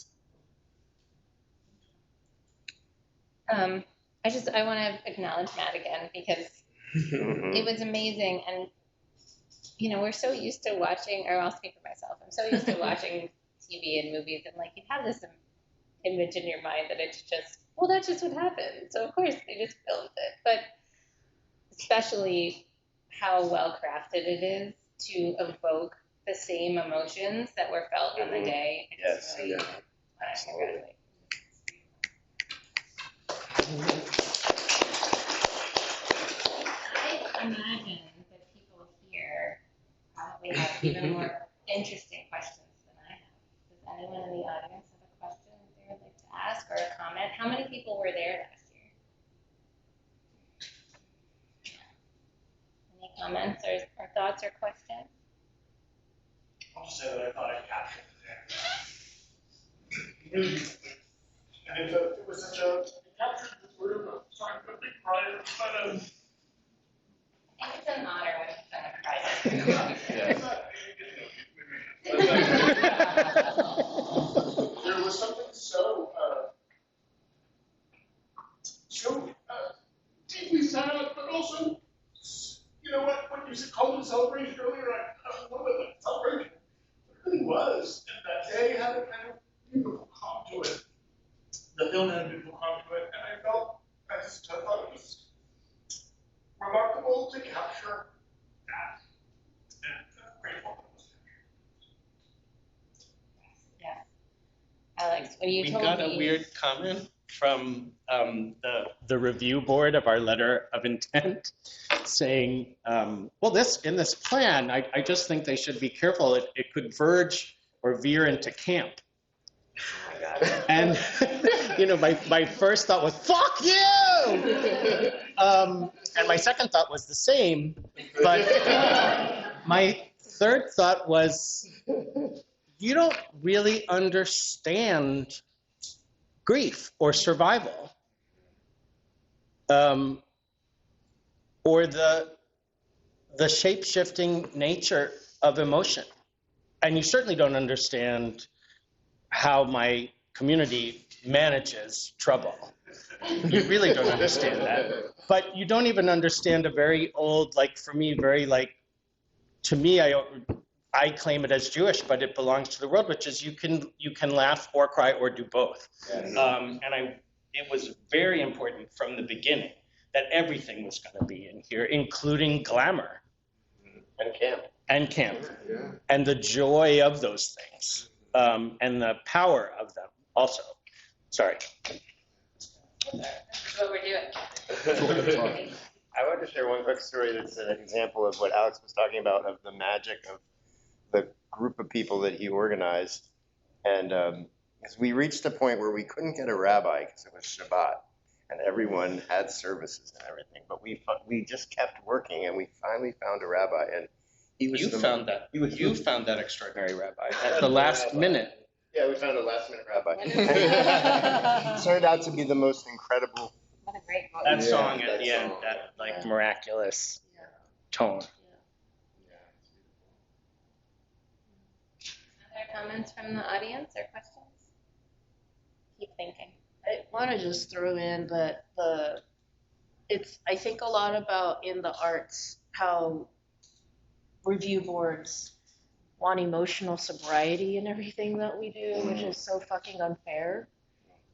I want to acknowledge Matt again because it was amazing. And, you know, we're so used to watching, or I'll speak for myself, I'm so used to watching TV and movies, and like you have this image in your mind that it's just, well, that's just what happened. So of course they just filmed it. But especially how well crafted it is to evoke the same emotions that were felt on the day. Yes, really, yeah. congratulations. I imagine that people here probably have even more interesting questions than I have. Does anyone in the audience have a question that they would like to ask or a comment? How many people were there last year? Any comments or thoughts or questions? I'll just say that I thought I captured it really beautifully. And it was such a, it captured the sort of a scientific pride, but I think it's an honor when it's been a prize. There was something so, deeply sad, but also, you know what you called it celebration earlier, I don't know what the celebration really was. And that day had a kind of beautiful calm to it. The film had a beautiful calm to it, and I thought it was remarkable to capture that. And grateful for this. Yeah. Alex, when you We told got me. a weird comment from the review board of our letter of intent saying, well, in this plan, I just think they should be careful. It could verge or veer into camp. Oh my God. And, you know, my first thought was, fuck you! And my second thought was the same, but my third thought was, you don't really understand grief or survival, or the shape-shifting nature of emotion. And you certainly don't understand how my community manages trouble. You really don't understand that. But you don't even understand a very old, like for me, very like, to me, I claim it as Jewish, but it belongs to the world, which is you can laugh or cry or do both. Yes. It was very important from the beginning that everything was going to be in here, including glamour. And camp. Yeah. And the joy of those things, and the power of them also. Sorry. That's what we're doing. I wanted to share one quick story that's an example of what Alex was talking about, of the magic of the group of people that he organized. And as we reached a point where we couldn't get a rabbi because it was Shabbat, and everyone had services and everything, but we just kept working, and we finally found a rabbi, and he was You found that extraordinary rabbi at the last minute. Yeah, we found a last minute rabbi. It turned out to be the most incredible. What a great book. That song at the end, that like miraculous tone. Other comments from the audience or questions? Keep thinking. I want to just throw in that I think a lot about in the arts how review boards want emotional sobriety in everything that we do, which is so fucking unfair.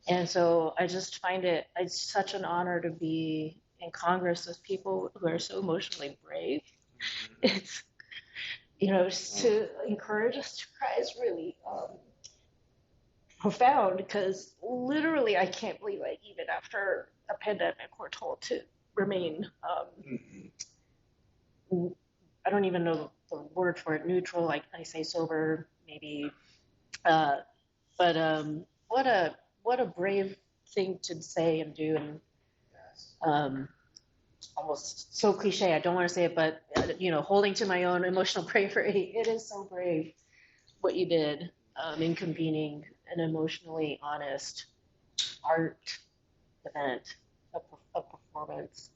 And so I just find it's such an honor to be in Congress with people who are so emotionally brave. It's, just to encourage us to cry is really profound, because literally I can't believe even after a pandemic we're told to remain I don't even know the word for it, neutral, like I say sober, maybe. But what a brave thing to say and do, and almost so cliche, I don't want to say it, but holding to my own emotional bravery, it is so brave what you did in convening an emotionally honest art event, a performance.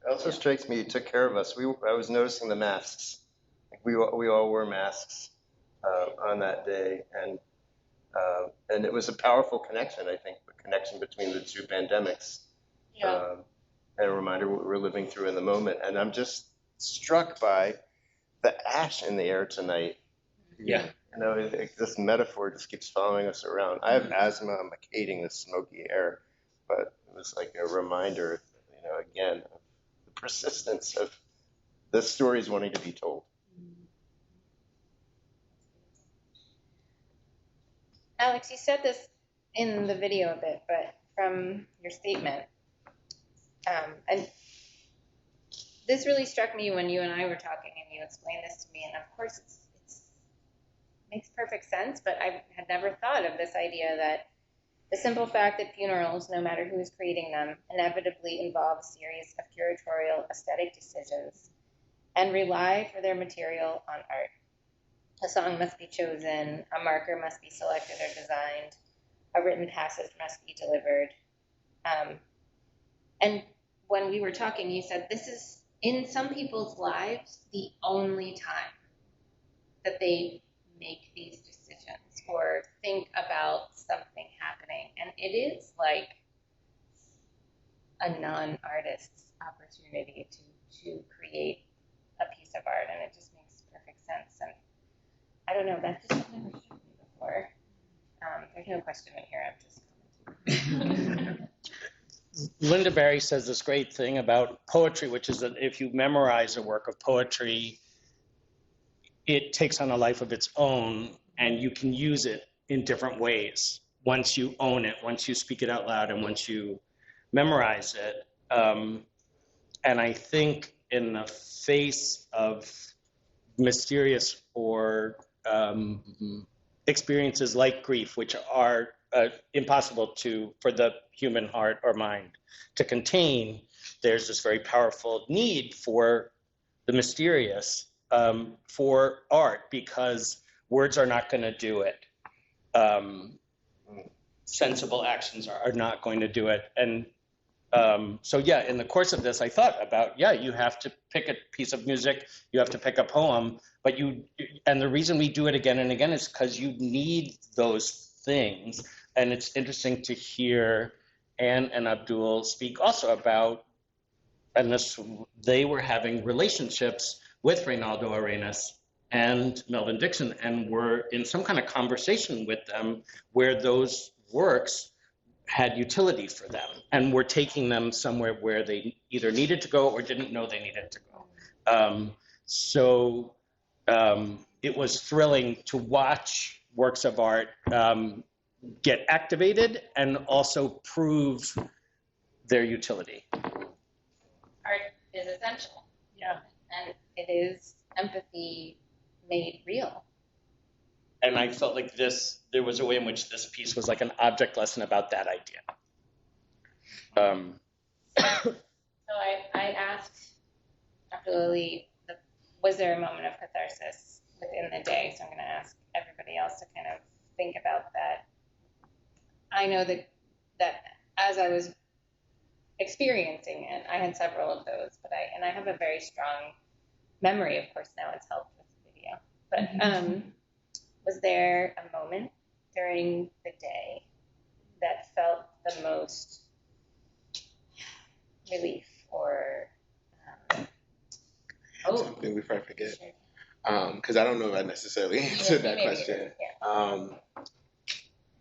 It also strikes me, you took care of us. I was noticing the masks. We all wore masks on that day, and it was a powerful connection. I think the connection between the two pandemics, and a reminder what we're living through in the moment. And I'm just struck by the ash in the air tonight. Yeah. This metaphor just keeps following us around. I have asthma. I'm hating this smoky air, but it was like a reminder, again, of the persistence of the stories wanting to be told. Alex, you said this in the video a bit, but from your statement. And this really struck me when you and I were talking and you explained this to me, and of course it makes perfect sense, but I had never thought of this idea that the simple fact that funerals, no matter who is creating them, inevitably involve a series of curatorial aesthetic decisions and rely for their material on art. A song must be chosen, a marker must be selected or designed, a written passage must be delivered. And when we were talking, you said this is, in some people's lives, the only time that they make these decisions or think about something happening. And it is like a non-artist's opportunity to create a piece of art, and it just makes perfect sense. And I don't know, that just never struck me before. There's no question in here, I'm just commenting. Linda Barry says this great thing about poetry, which is that if you memorize a work of poetry, it takes on a life of its own, and you can use it in different ways once you own it, once you speak it out loud, and once you memorize it. And I think in the face of mysterious or experiences like grief, which are impossible for the human heart or mind to contain, there's this very powerful need for the mysterious, for art, because words are not going to do it. Sensible actions are not going to do it. And so yeah, in the course of this, I thought about, you have to pick a piece of music, you have to pick a poem, and the reason we do it again and again is because you need those things. And it's interesting to hear Anne and Abdul speak also about, they were having relationships with Reynaldo Arenas and Melvin Dixon, and were in some kind of conversation with them where those works had utility for them, and were taking them somewhere where they either needed to go or didn't know they needed to go. So it was thrilling to watch works of art get activated and also prove their utility. Art is essential. Yeah. And it is empathy made real. And I felt like there was a way in which this piece was like an object lesson about that idea. So I asked Dr. Lilly, was there a moment of catharsis within the day? So I'm going to ask everybody else to kind of think about that. I know that as I was experiencing it, I had several of those, and I have a very strong memory. Of course, now it's helped with video. But was there a moment during the day that felt the most relief or something before I forget? Because I don't know if I necessarily answered that question.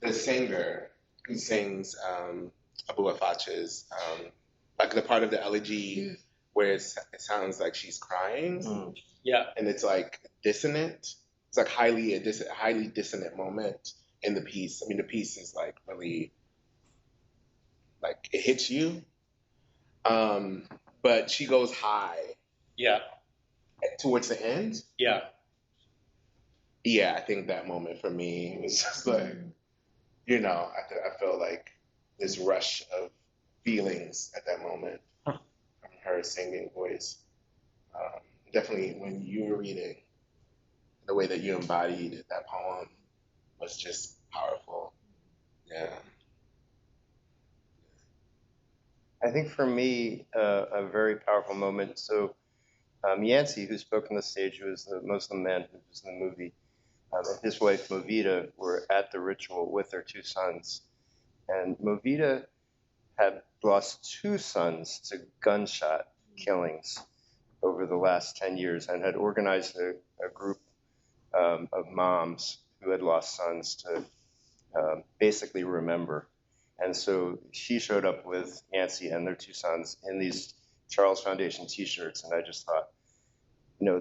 The singer who sings Abu Afacha's, like the part of the elegy where it sounds like she's crying. Yeah. And it's like dissonant. It's like highly dissonant moment in the piece. I mean, the piece is like really, like it hits you. But she goes high. Yeah. Towards the end. Yeah. Yeah, I think that moment for me was just like, I felt like this rush of feelings at that moment from her singing voice. Definitely when you were reading, the way that you embodied that poem was just powerful. Yeah. I think for me, a very powerful moment. So Yancey, who spoke on the stage, who was the Muslim man who was in the movie, and his wife Movita were at the ritual with their two sons. And Movita had lost two sons to gunshot killings over the last 10 years and had organized a group of moms who had lost sons to basically remember. And so she showed up with Yancey and their two sons in these Charles Foundation t-shirts. And I just thought,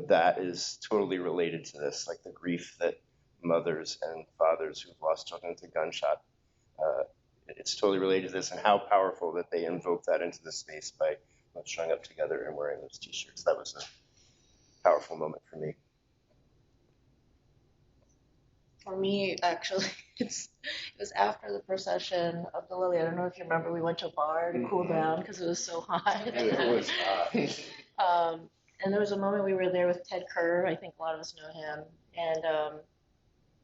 that is totally related to this, like the grief that mothers and fathers who've lost children to gunshot, it's totally related to this, and how powerful that they invoked that into the space by showing up together and wearing those t-shirts. That was a powerful moment for me. For me, actually, it was after the procession of the Lily. I don't know if you remember, we went to a bar to cool down because it was so hot. It was hot. And there was a moment we were there with Ted Kerr. I think a lot of us know him. And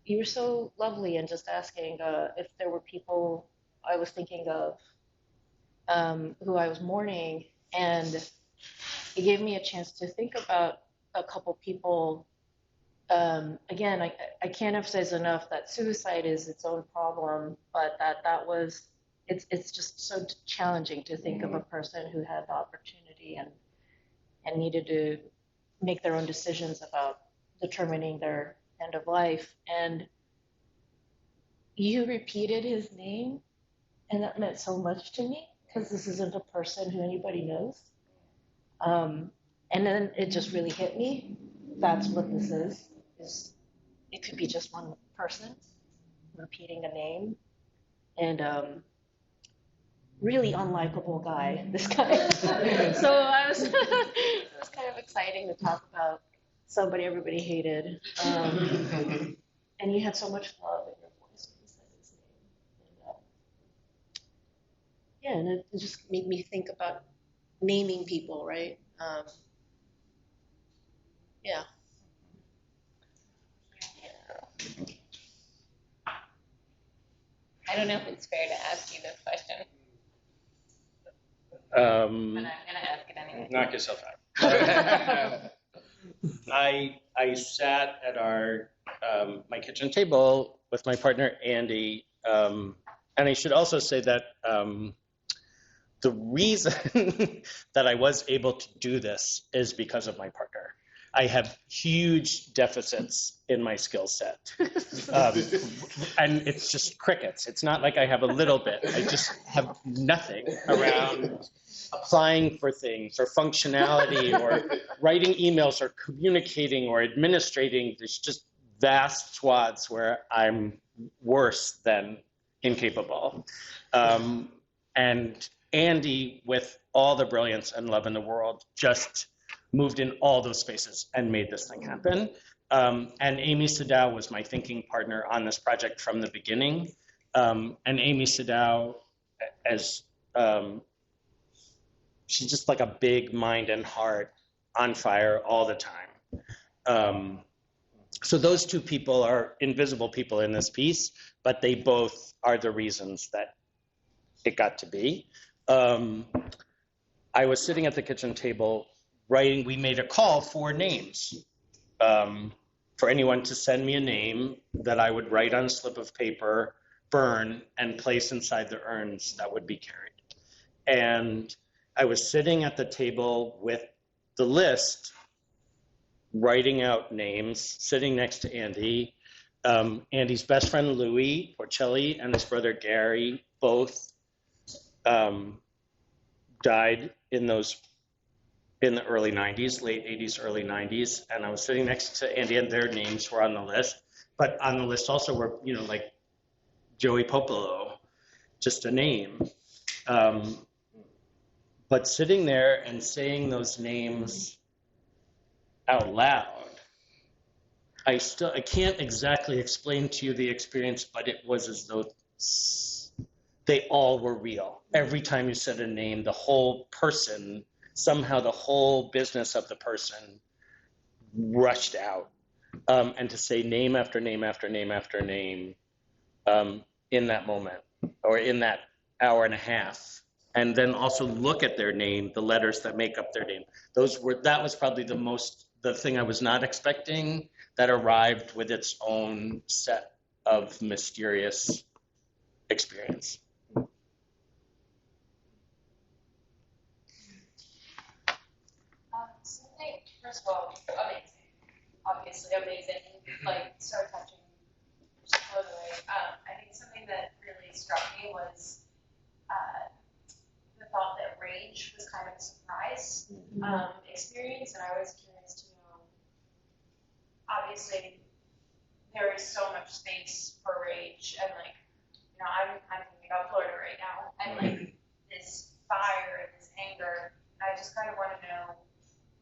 he was so lovely and just asking if there were people I was thinking of who I was mourning. And he gave me a chance to think about a couple people. Again, I can't emphasize enough that suicide is its own problem, but it's just so challenging to think of a person who had the opportunity and needed to make their own decisions about determining their end of life. And you repeated his name, and that meant so much to me because this isn't a person who anybody knows. And then it just really hit me. That's what this is it could be just one person repeating a name. And really unlikable guy, this guy. So it was kind of exciting to talk about somebody everybody hated. And you had so much love in your voice when you said his name. And it just made me think about naming people, right? Yeah. I don't know if it's fair to ask you this question, but I'm gonna ask it anyway. Knock yourself out. I sat at our my kitchen table with my partner Andy, and I should also say that the reason that I was able to do this is because of my partner. I have huge deficits in my skill set. And it's just crickets. It's not like I have a little bit. I just have nothing around applying for things or functionality or writing emails or communicating or administrating. There's just vast swaths where I'm worse than incapable. And Andy, with all the brilliance and love in the world, just moved in all those spaces and made this thing happen. And Amy Sadao was my thinking partner on this project from the beginning. And Amy Sadao, she's just like a big mind and heart on fire all the time. So those two people are invisible people in this piece, but they both are the reasons that it got to be. I was sitting at the kitchen table writing, we made a call for names, for anyone to send me a name that I would write on a slip of paper, burn, and place inside the urns that would be carried. And I was sitting at the table with the list, writing out names, sitting next to Andy. Andy's best friend, Louis Porcelli, and his brother, Gary, both died in the early 90s, late 80s, early 90s. And I was sitting next to Andy and their names were on the list. But on the list also were, like Joey Popolo, just a name. But sitting there and saying those names out loud, I can't exactly explain to you the experience, but it was as though they all were real. Every time you said a name, the whole person, somehow the whole business of the person rushed out. And to say name after name after name after name in that moment or in that hour and a half, and then also look at their name, the letters that make up their name. That was probably the thing I was not expecting, that arrived with its own set of mysterious experience. First of all, amazing. Obviously amazing. Like, so touching. Totally. I think something that really struck me was the thought that rage was kind of a surprise experience, and I was curious to know. Obviously, there is so much space for rage, and know, I'm thinking about Florida right now, and like this fire and this anger. I just kind of want to know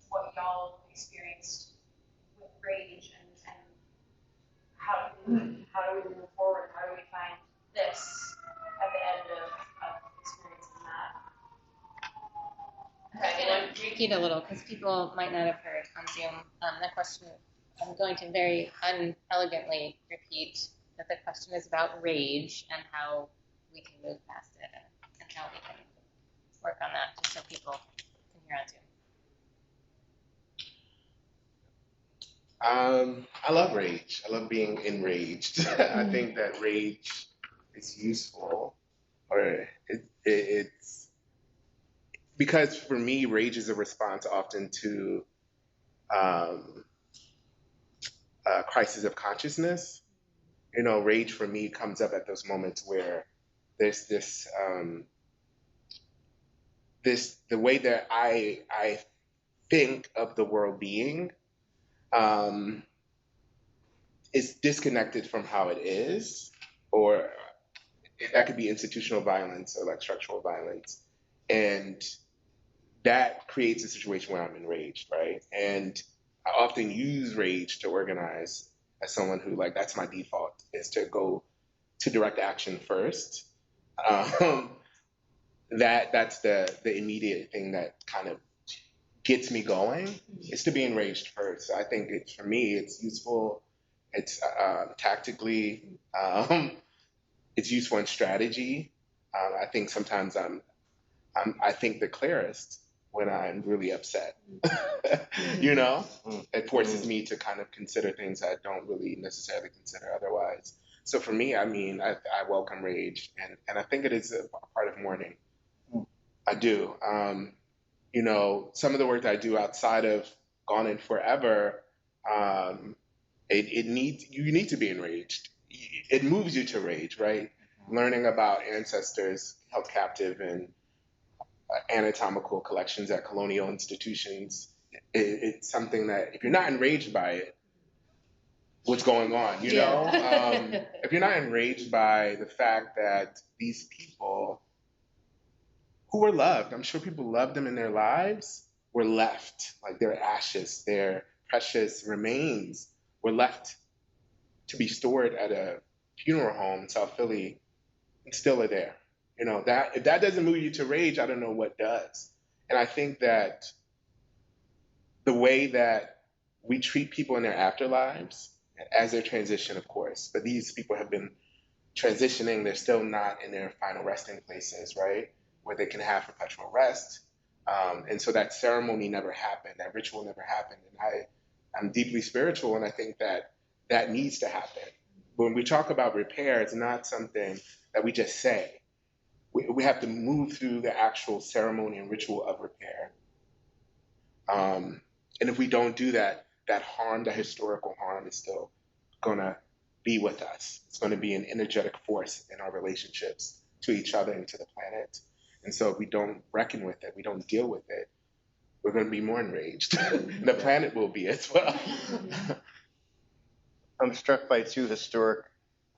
what y'all experienced with rage and how do we move forward? How do we find this at the end of experiencing that? I'm going to repeat a little because people might not have heard on Zoom. The question, I'm going to very unelegantly repeat that the question is about rage and how we can move past it and how we can work on that just so people can hear on Zoom. I love rage. I love being enraged. I think that rage is useful, or it's because for me, rage is a response often to crisis of consciousness. You know, rage for me comes up at those moments where there's the way that I think of the world being is disconnected from how it is, or that could be institutional violence or like structural violence. And that creates a situation where I'm enraged, right? And I often use rage to organize as someone who, like, that's my default, is to go to direct action first. That's the immediate thing that kind of gets me going, is to be enraged first. I think for me, it's useful. It's tactically, it's useful in strategy. I think sometimes I think the clearest when I'm really upset. You know, it forces me to kind of consider things I don't really necessarily consider otherwise. So for me, I mean, I welcome rage, and I think it is a part of mourning. I do. You know, some of the work that I do outside of Gone in Forever, you need to be enraged. It moves you to rage, right? Learning about ancestors held captive in anatomical collections at colonial institutions, it's something that if you're not enraged by it, what's going on, you know? If you're not enraged by the fact that these people who were loved, I'm sure people loved them in their lives, were left, like their ashes, their precious remains were left to be stored at a funeral home in South Philly and still are there. You know, that if that doesn't move you to rage, I don't know what does. And I think that the way that we treat people in their afterlives, as they transition, of course, but these people have been transitioning, they're still not in their final resting places, right? Where they can have perpetual rest. And so that ceremony never happened, that ritual never happened. And I'm deeply spiritual, and I think that that needs to happen. When we talk about repair, it's not something that we just say. We have to move through the actual ceremony and ritual of repair. And if we don't do that, that harm, the historical harm, is still going to be with us. It's going to be an energetic force in our relationships to each other and to the planet. And so if we don't reckon with it, we don't deal with it, we're going to be more enraged. The planet will be as well. I'm struck by two historic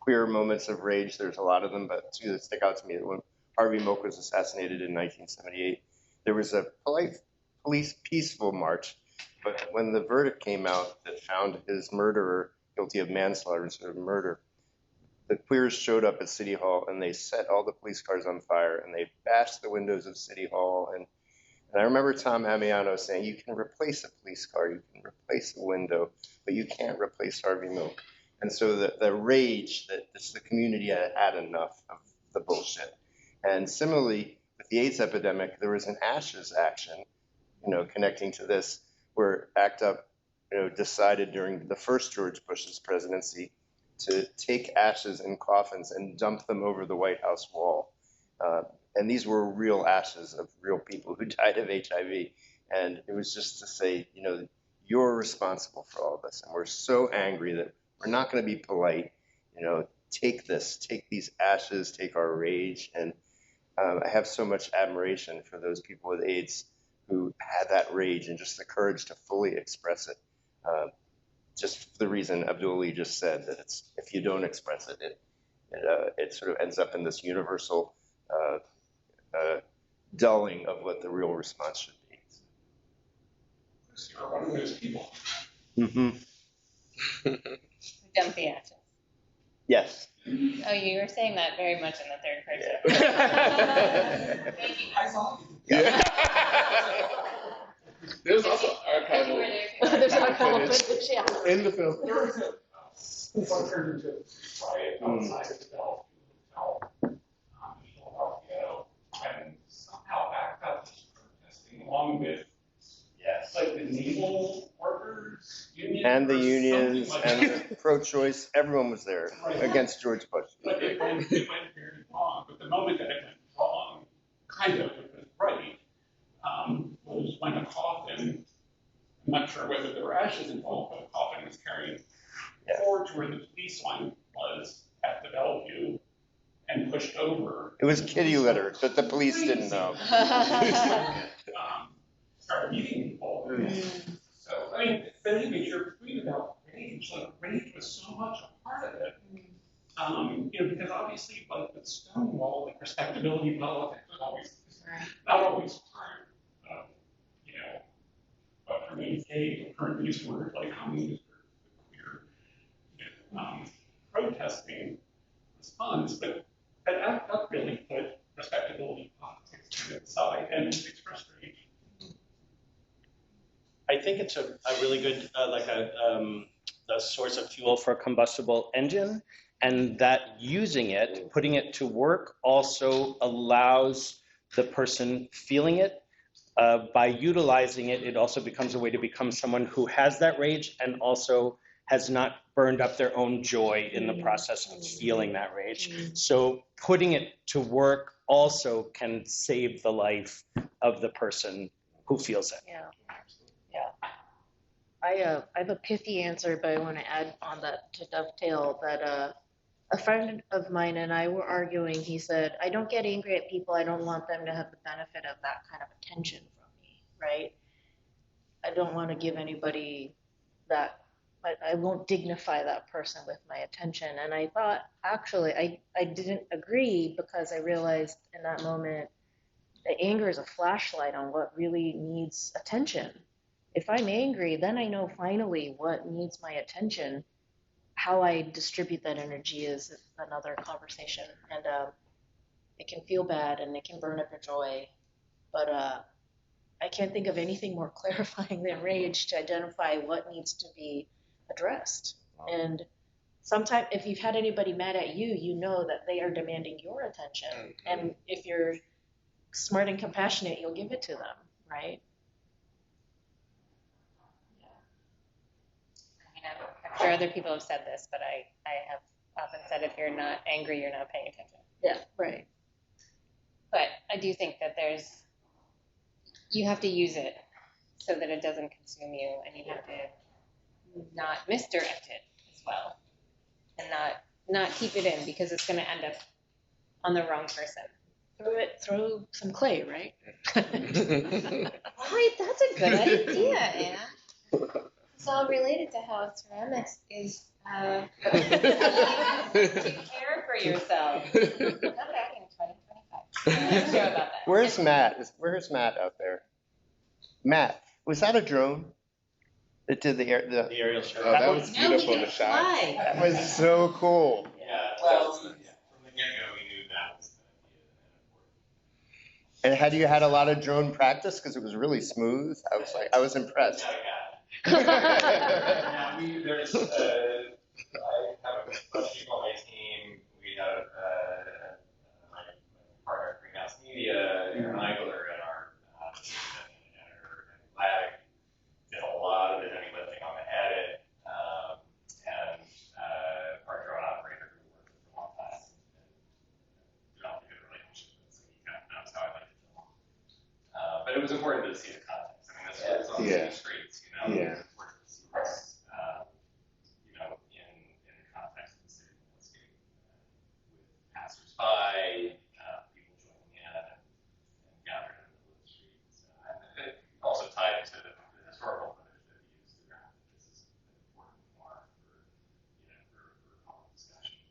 queer moments of rage. There's a lot of them, but two that stick out to me. When Harvey Milk was assassinated in 1978, there was a polite police peaceful march, but when the verdict came out that found his murderer guilty of manslaughter instead of murder, the queers showed up at City Hall and they set all the police cars on fire and they bashed the windows of City Hall. And I remember Tom Amiano saying, you can replace a police car, you can replace a window, but you can't replace Harvey Milk. And so the rage that the community had enough of the bullshit. And similarly, with the AIDS epidemic, there was an Ashes action, connecting to this, where ACT UP, decided during the first George Bush's presidency to take ashes in coffins and dump them over the White House wall. And these were real ashes of real people who died of HIV. And it was just to say, you're responsible for all this. And we're so angry that we're not going to be polite. Take these ashes, take our rage. And I have so much admiration for those people with AIDS who had that rage and just the courage to fully express it. Just for the reason Abdul just said, that if you don't express it, it sort of ends up in this universal dulling of what the real response should be. You're one of those people. Mm-hmm. Dump the ashes. Yes. Oh, you were saying that very much in the third person. Thank you. I saw Yeah. There's also archival. There's archival footage footage, yeah. in the film. Since I turned into quiet outside of the Bellevue Hotel, Philadelphia, and somehow backed up this protesting along with, like the naval workers, union. And the or unions something like and that. the pro-choice, everyone was there against George Bush. But it went very wrong. But the moment that it went wrong, kind of, it was right, was when a coffin, I'm not sure whether there were ashes involved, but a coffin was carried forward to where the police line was at the Bellevue and pushed over. It was kitty litter, but the police didn't know. Started meeting people. So, I mean, but anyway, your point about rage, like rage was so much a part of it. You know, because obviously, like with Stonewall, like respectability politics was always, not always part of, you know, what remains gay, currently used word like communist or queer, you know, protesting response, but that really put respectability politics to the side and expressed rage. I think it's a really good, a source of fuel for a combustible engine, and that using it, putting it to work, also allows the person feeling it. By utilizing it, it also becomes a way to become someone who has that rage and also has not burned up their own joy in the process of feeling that rage. So putting it to work also can save the life of the person who feels it. Yeah. I have a pithy answer, but I want to add on that to dovetail that a friend of mine and I were arguing. He said, I don't get angry at people. I don't want them to have the benefit of that kind of attention from me, right? I don't want to give anybody that, I won't dignify that person with my attention. And I thought, actually, I didn't agree because I realized in that moment that anger is a flashlight on what really needs attention. If I'm angry, then I know finally what needs my attention. How I distribute that energy is another conversation. And it can feel bad and it can burn up your joy. But I can't think of anything more clarifying than rage to identify what needs to be addressed. And sometimes if you've had anybody mad at you, you know that they are demanding your attention. And if you're smart and compassionate, you'll give it to them, right? I'm sure other people have said this, but I have often said if you're not angry, you're not paying attention. Yeah, right. But I do think that you have to use it so that it doesn't consume you, and you have to not misdirect it as well, and not keep it in because it's going to end up on the wrong person. Throw some clay, right? Right, that's a good idea, Anna. It's all related to how ceramics is take care for yourself. Come back in 2025. I'm sure about that. Where's Matt? Where's Matt out there? Matt, was that a drone that did the aerial shot? Oh, that was beautiful, the shot. That was so cool. Yeah, well, from the get-go, we knew that was And had you had a lot of drone practice? Because it was really smooth. I was impressed. Yeah, there's, I have a bunch of people on my team. We have my partner at Greenhouse Media, Aaron Eigler, and our editor and Vlad did a lot of the heavy lifting on the edit, and our drone operator who worked with for a long time and developed a good relationship with, so he kind of knows how I like to film. But it was important to see the context. I mean, this was on the streets, you know. Yeah. In the context of the city landscape, with passersby, people joining in and gathering in the middle of the streets. And it also tied to the historical footage that we used throughout. This is an important part for public discussion.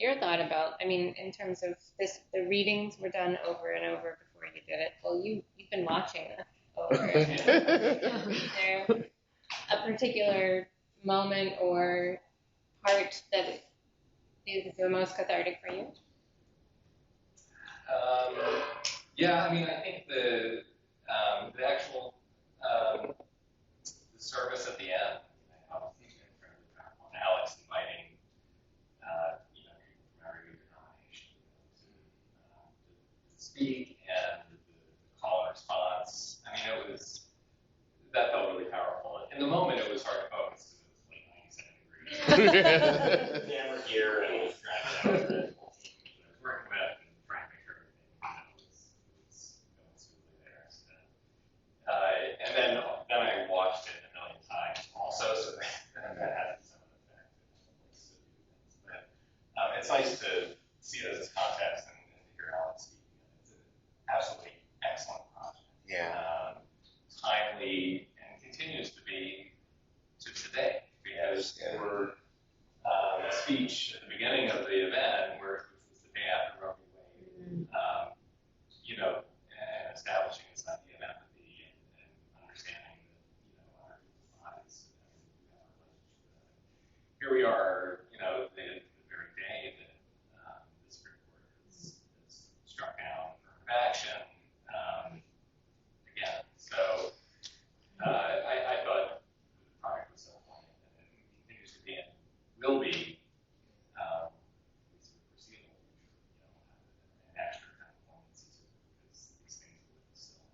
your thought about, I mean, in terms of this, the readings were done over and over before you did it. Well, you've been watching this over and over. Is there a particular moment or part that is the most cathartic for you? Yeah, I mean, I think the actual the service at the end, obviously incredibly powerful. And Alex inviting people from every denomination to speak, and the call and response. I mean, that felt really powerful. In the moment, it was hard to focus because it was like 97 degrees. Camera gear and it was dragged out. And I was working with and trying to make sure everything was going smoothly there. So, and then I watched it a million times also, so that had some effect. But it's nice to see it as context and to hear Alex speak. It's an absolutely excellent project. Yeah. Timely and continues to be to today, because we're a speech at the beginning of the event, which was the day after Roe v. Wade, and establishing this idea of empathy and understanding that, our lives and our relationship. Here we are, the very day that the Supreme Court has struck down affirmative action again. So I thought the project was so poignant, and it continues to be and will be at least for the foreseeable future, an extra kind of moments as these things will still.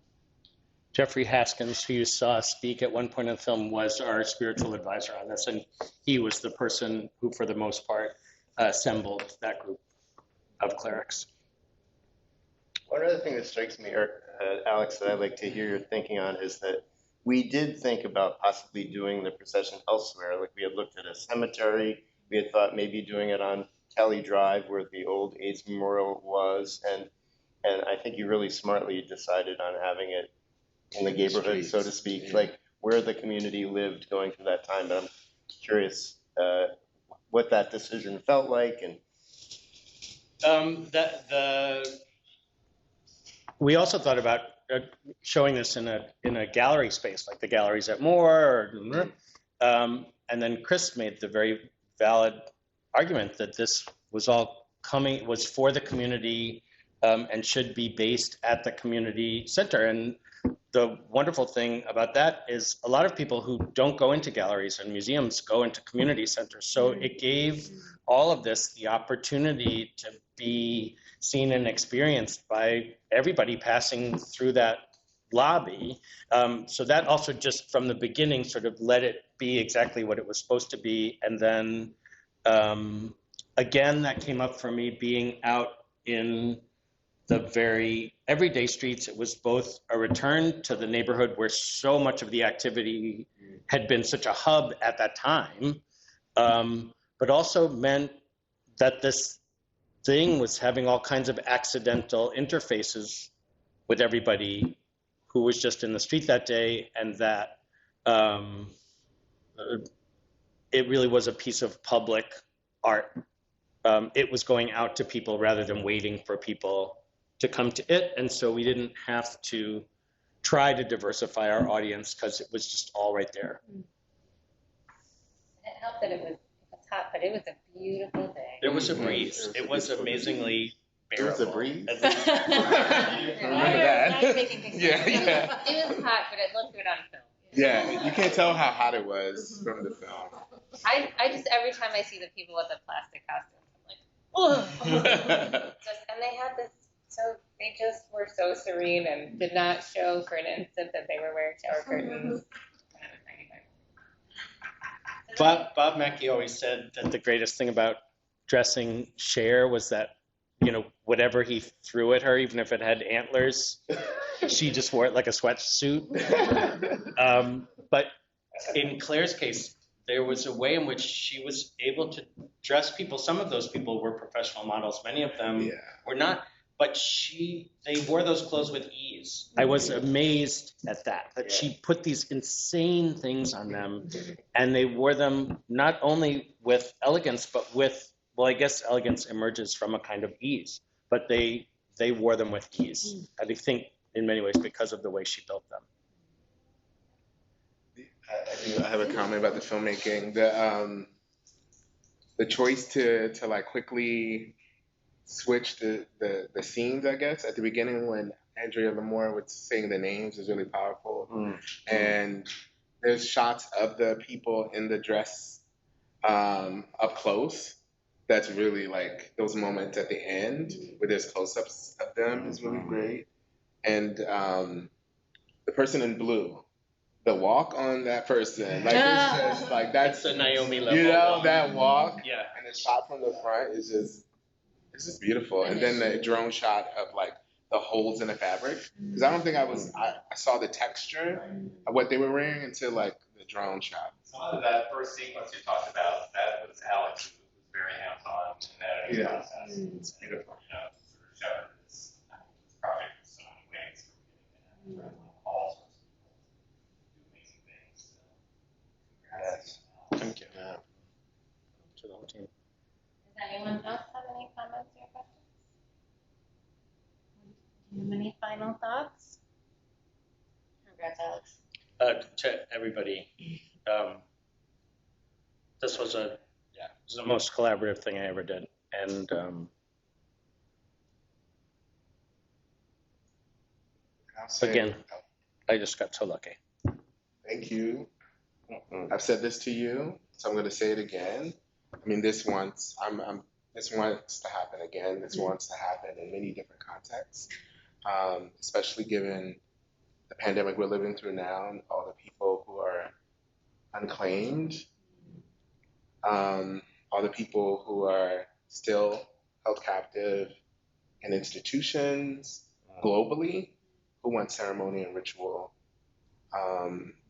Jeffrey Haskins, who you saw speak at one point in the film, was our spiritual advisor on this, and he was the person who, for the most part, assembled that group of clerics. One other thing that strikes me, Alex, that I'd like to hear your thinking on is that we did think about possibly doing the procession elsewhere. Like we had looked at a cemetery, we had thought maybe doing it on Kelly Drive where the old AIDS memorial was, and I think you really smartly decided on having it in the neighborhood, so to speak, like where the community lived going through that time. But I'm curious what that decision felt like, and we also thought about showing this in a gallery space, like the galleries at Moore, and then Chris made the very valid argument that this was for the community and should be based at the community center. And the wonderful thing about that is a lot of people who don't go into galleries and museums go into community centers. So it gave all of this the opportunity to be seen and experienced by everybody passing through that lobby. So that also just from the beginning sort of let it be exactly what it was supposed to be. And then again, that came up for me being out in the very everyday streets. It was both a return to the neighborhood where so much of the activity had been such a hub at that time, but also meant that this thing was having all kinds of accidental interfaces with everybody who was just in the street that day, and that it really was a piece of public art. It was going out to people rather than waiting for people to come to it, and so we didn't have to try to diversify our audience because it was just all right there. It helped that it was hot, but it was a beautiful day. There was a breeze. It was amazingly bearable. It was a breeze? At least- Remember that? Now you're making things Yeah, up. yeah. It was hot, but it looked good on film. Yeah, you can't tell how hot it was from the film. I just, every time I see the people with the plastic costumes, I'm like, oh. And they had this, so they just were so serene and did not show for an instant that they were wearing shower curtains. Bob Mackey always said that the greatest thing about dressing Cher was that, whatever he threw at her, even if it had antlers, she just wore it like a sweatsuit. But in Claire's case, there was a way in which she was able to dress people. Some of those people were professional models. Many of them were not. But they wore those clothes with ease. I was amazed at that she put these insane things on them, and they wore them not only with elegance, but with well, I guess elegance emerges from a kind of ease, but they wore them with ease. I think in many ways because of the way she built them. I have a comment about the filmmaking. The choice to like quickly switch the scenes, I guess, at the beginning when Andrea Lamore was saying the names is really powerful. And there's shots of the people in the dress up close. That's really like those moments at the end where there's close-ups of them is really great. And the person in blue, the walk on that person, like it's just like that's a Naomi level. You know, that walk, yeah, and the shot from the front is just beautiful. And then the drone shot of like the holes in the fabric, because I don't think I saw the texture of what they were wearing until like the drone shot. Some of that first sequence you talked about, that was Alex, who was very hands-on in that editing process. It's beautiful. You know, sort of showed this project in so many ways from beginning to end, from all sorts of people do amazing things. So, congrats. Thank you. To the whole team. Does anyone else have any comments or questions? Do you have any final thoughts? Congrats, Alex. To everybody, this was the most collaborative thing I ever did, and again, I just got so lucky. Thank you. I've said this to you, so I'm going to say it again. I mean, this wants to happen again. This wants to happen in many different contexts, especially given the pandemic we're living through now and all the people who are unclaimed, all the people who are still held captive in institutions globally who want ceremony and ritual.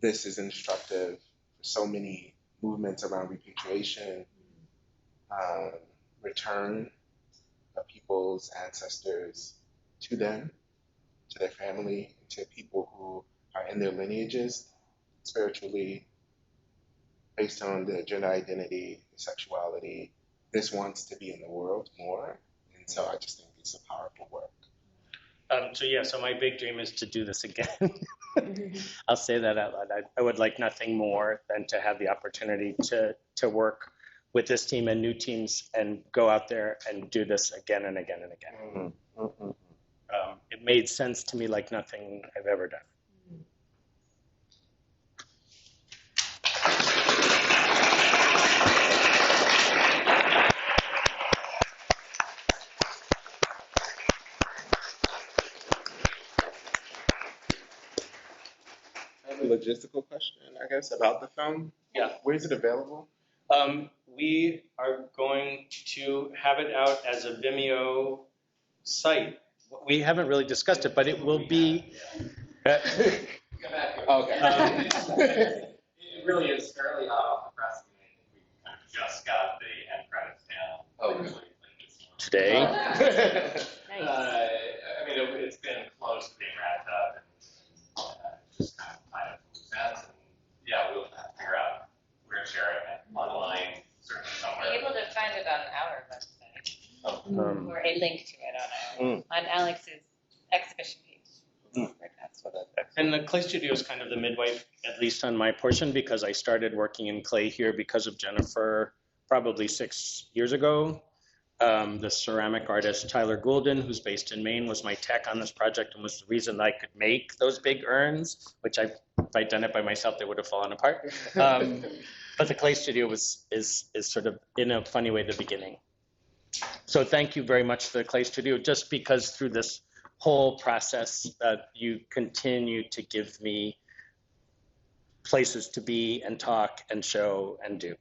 This is instructive for so many movements around repatriation, return of people's ancestors to them, to their family, to people who are in their lineages spiritually, based on their gender identity, sexuality. This wants to be in the world more, and so I just think it's a powerful work. So my big dream is to do this again. I'll say that out loud. I would like nothing more than to have the opportunity to work with this team and new teams and go out there and do this again and again and again. It made sense to me like nothing I've ever done. Logistical question, I guess, about the film. Yeah. Where is it available? We are going to have it out as a Vimeo site. We haven't really discussed it, but it will be. Okay. It really is fairly hot off the press. I mean, we kind of just got the end credits down. Today. I mean, it's been close to being wrapped up, and just kind of tied up loose ends. And yeah, we'll have to figure out where to share it online, certainly somewhere. Be able to find it on our website, or a link to it on Alex's exhibition page. And the Clay Studio is kind of the midwife, at least on my portion, because I started working in clay here because of Jennifer probably 6 years ago. The ceramic artist Tyler Goulden, who's based in Maine, was my tech on this project and was the reason I could make those big urns, which if I'd done it by myself, they would have fallen apart. But the Clay Studio is sort of, in a funny way, the beginning. So thank you very much to the Clay Studio, just because through this whole process, you continue to give me places to be and talk and show and do.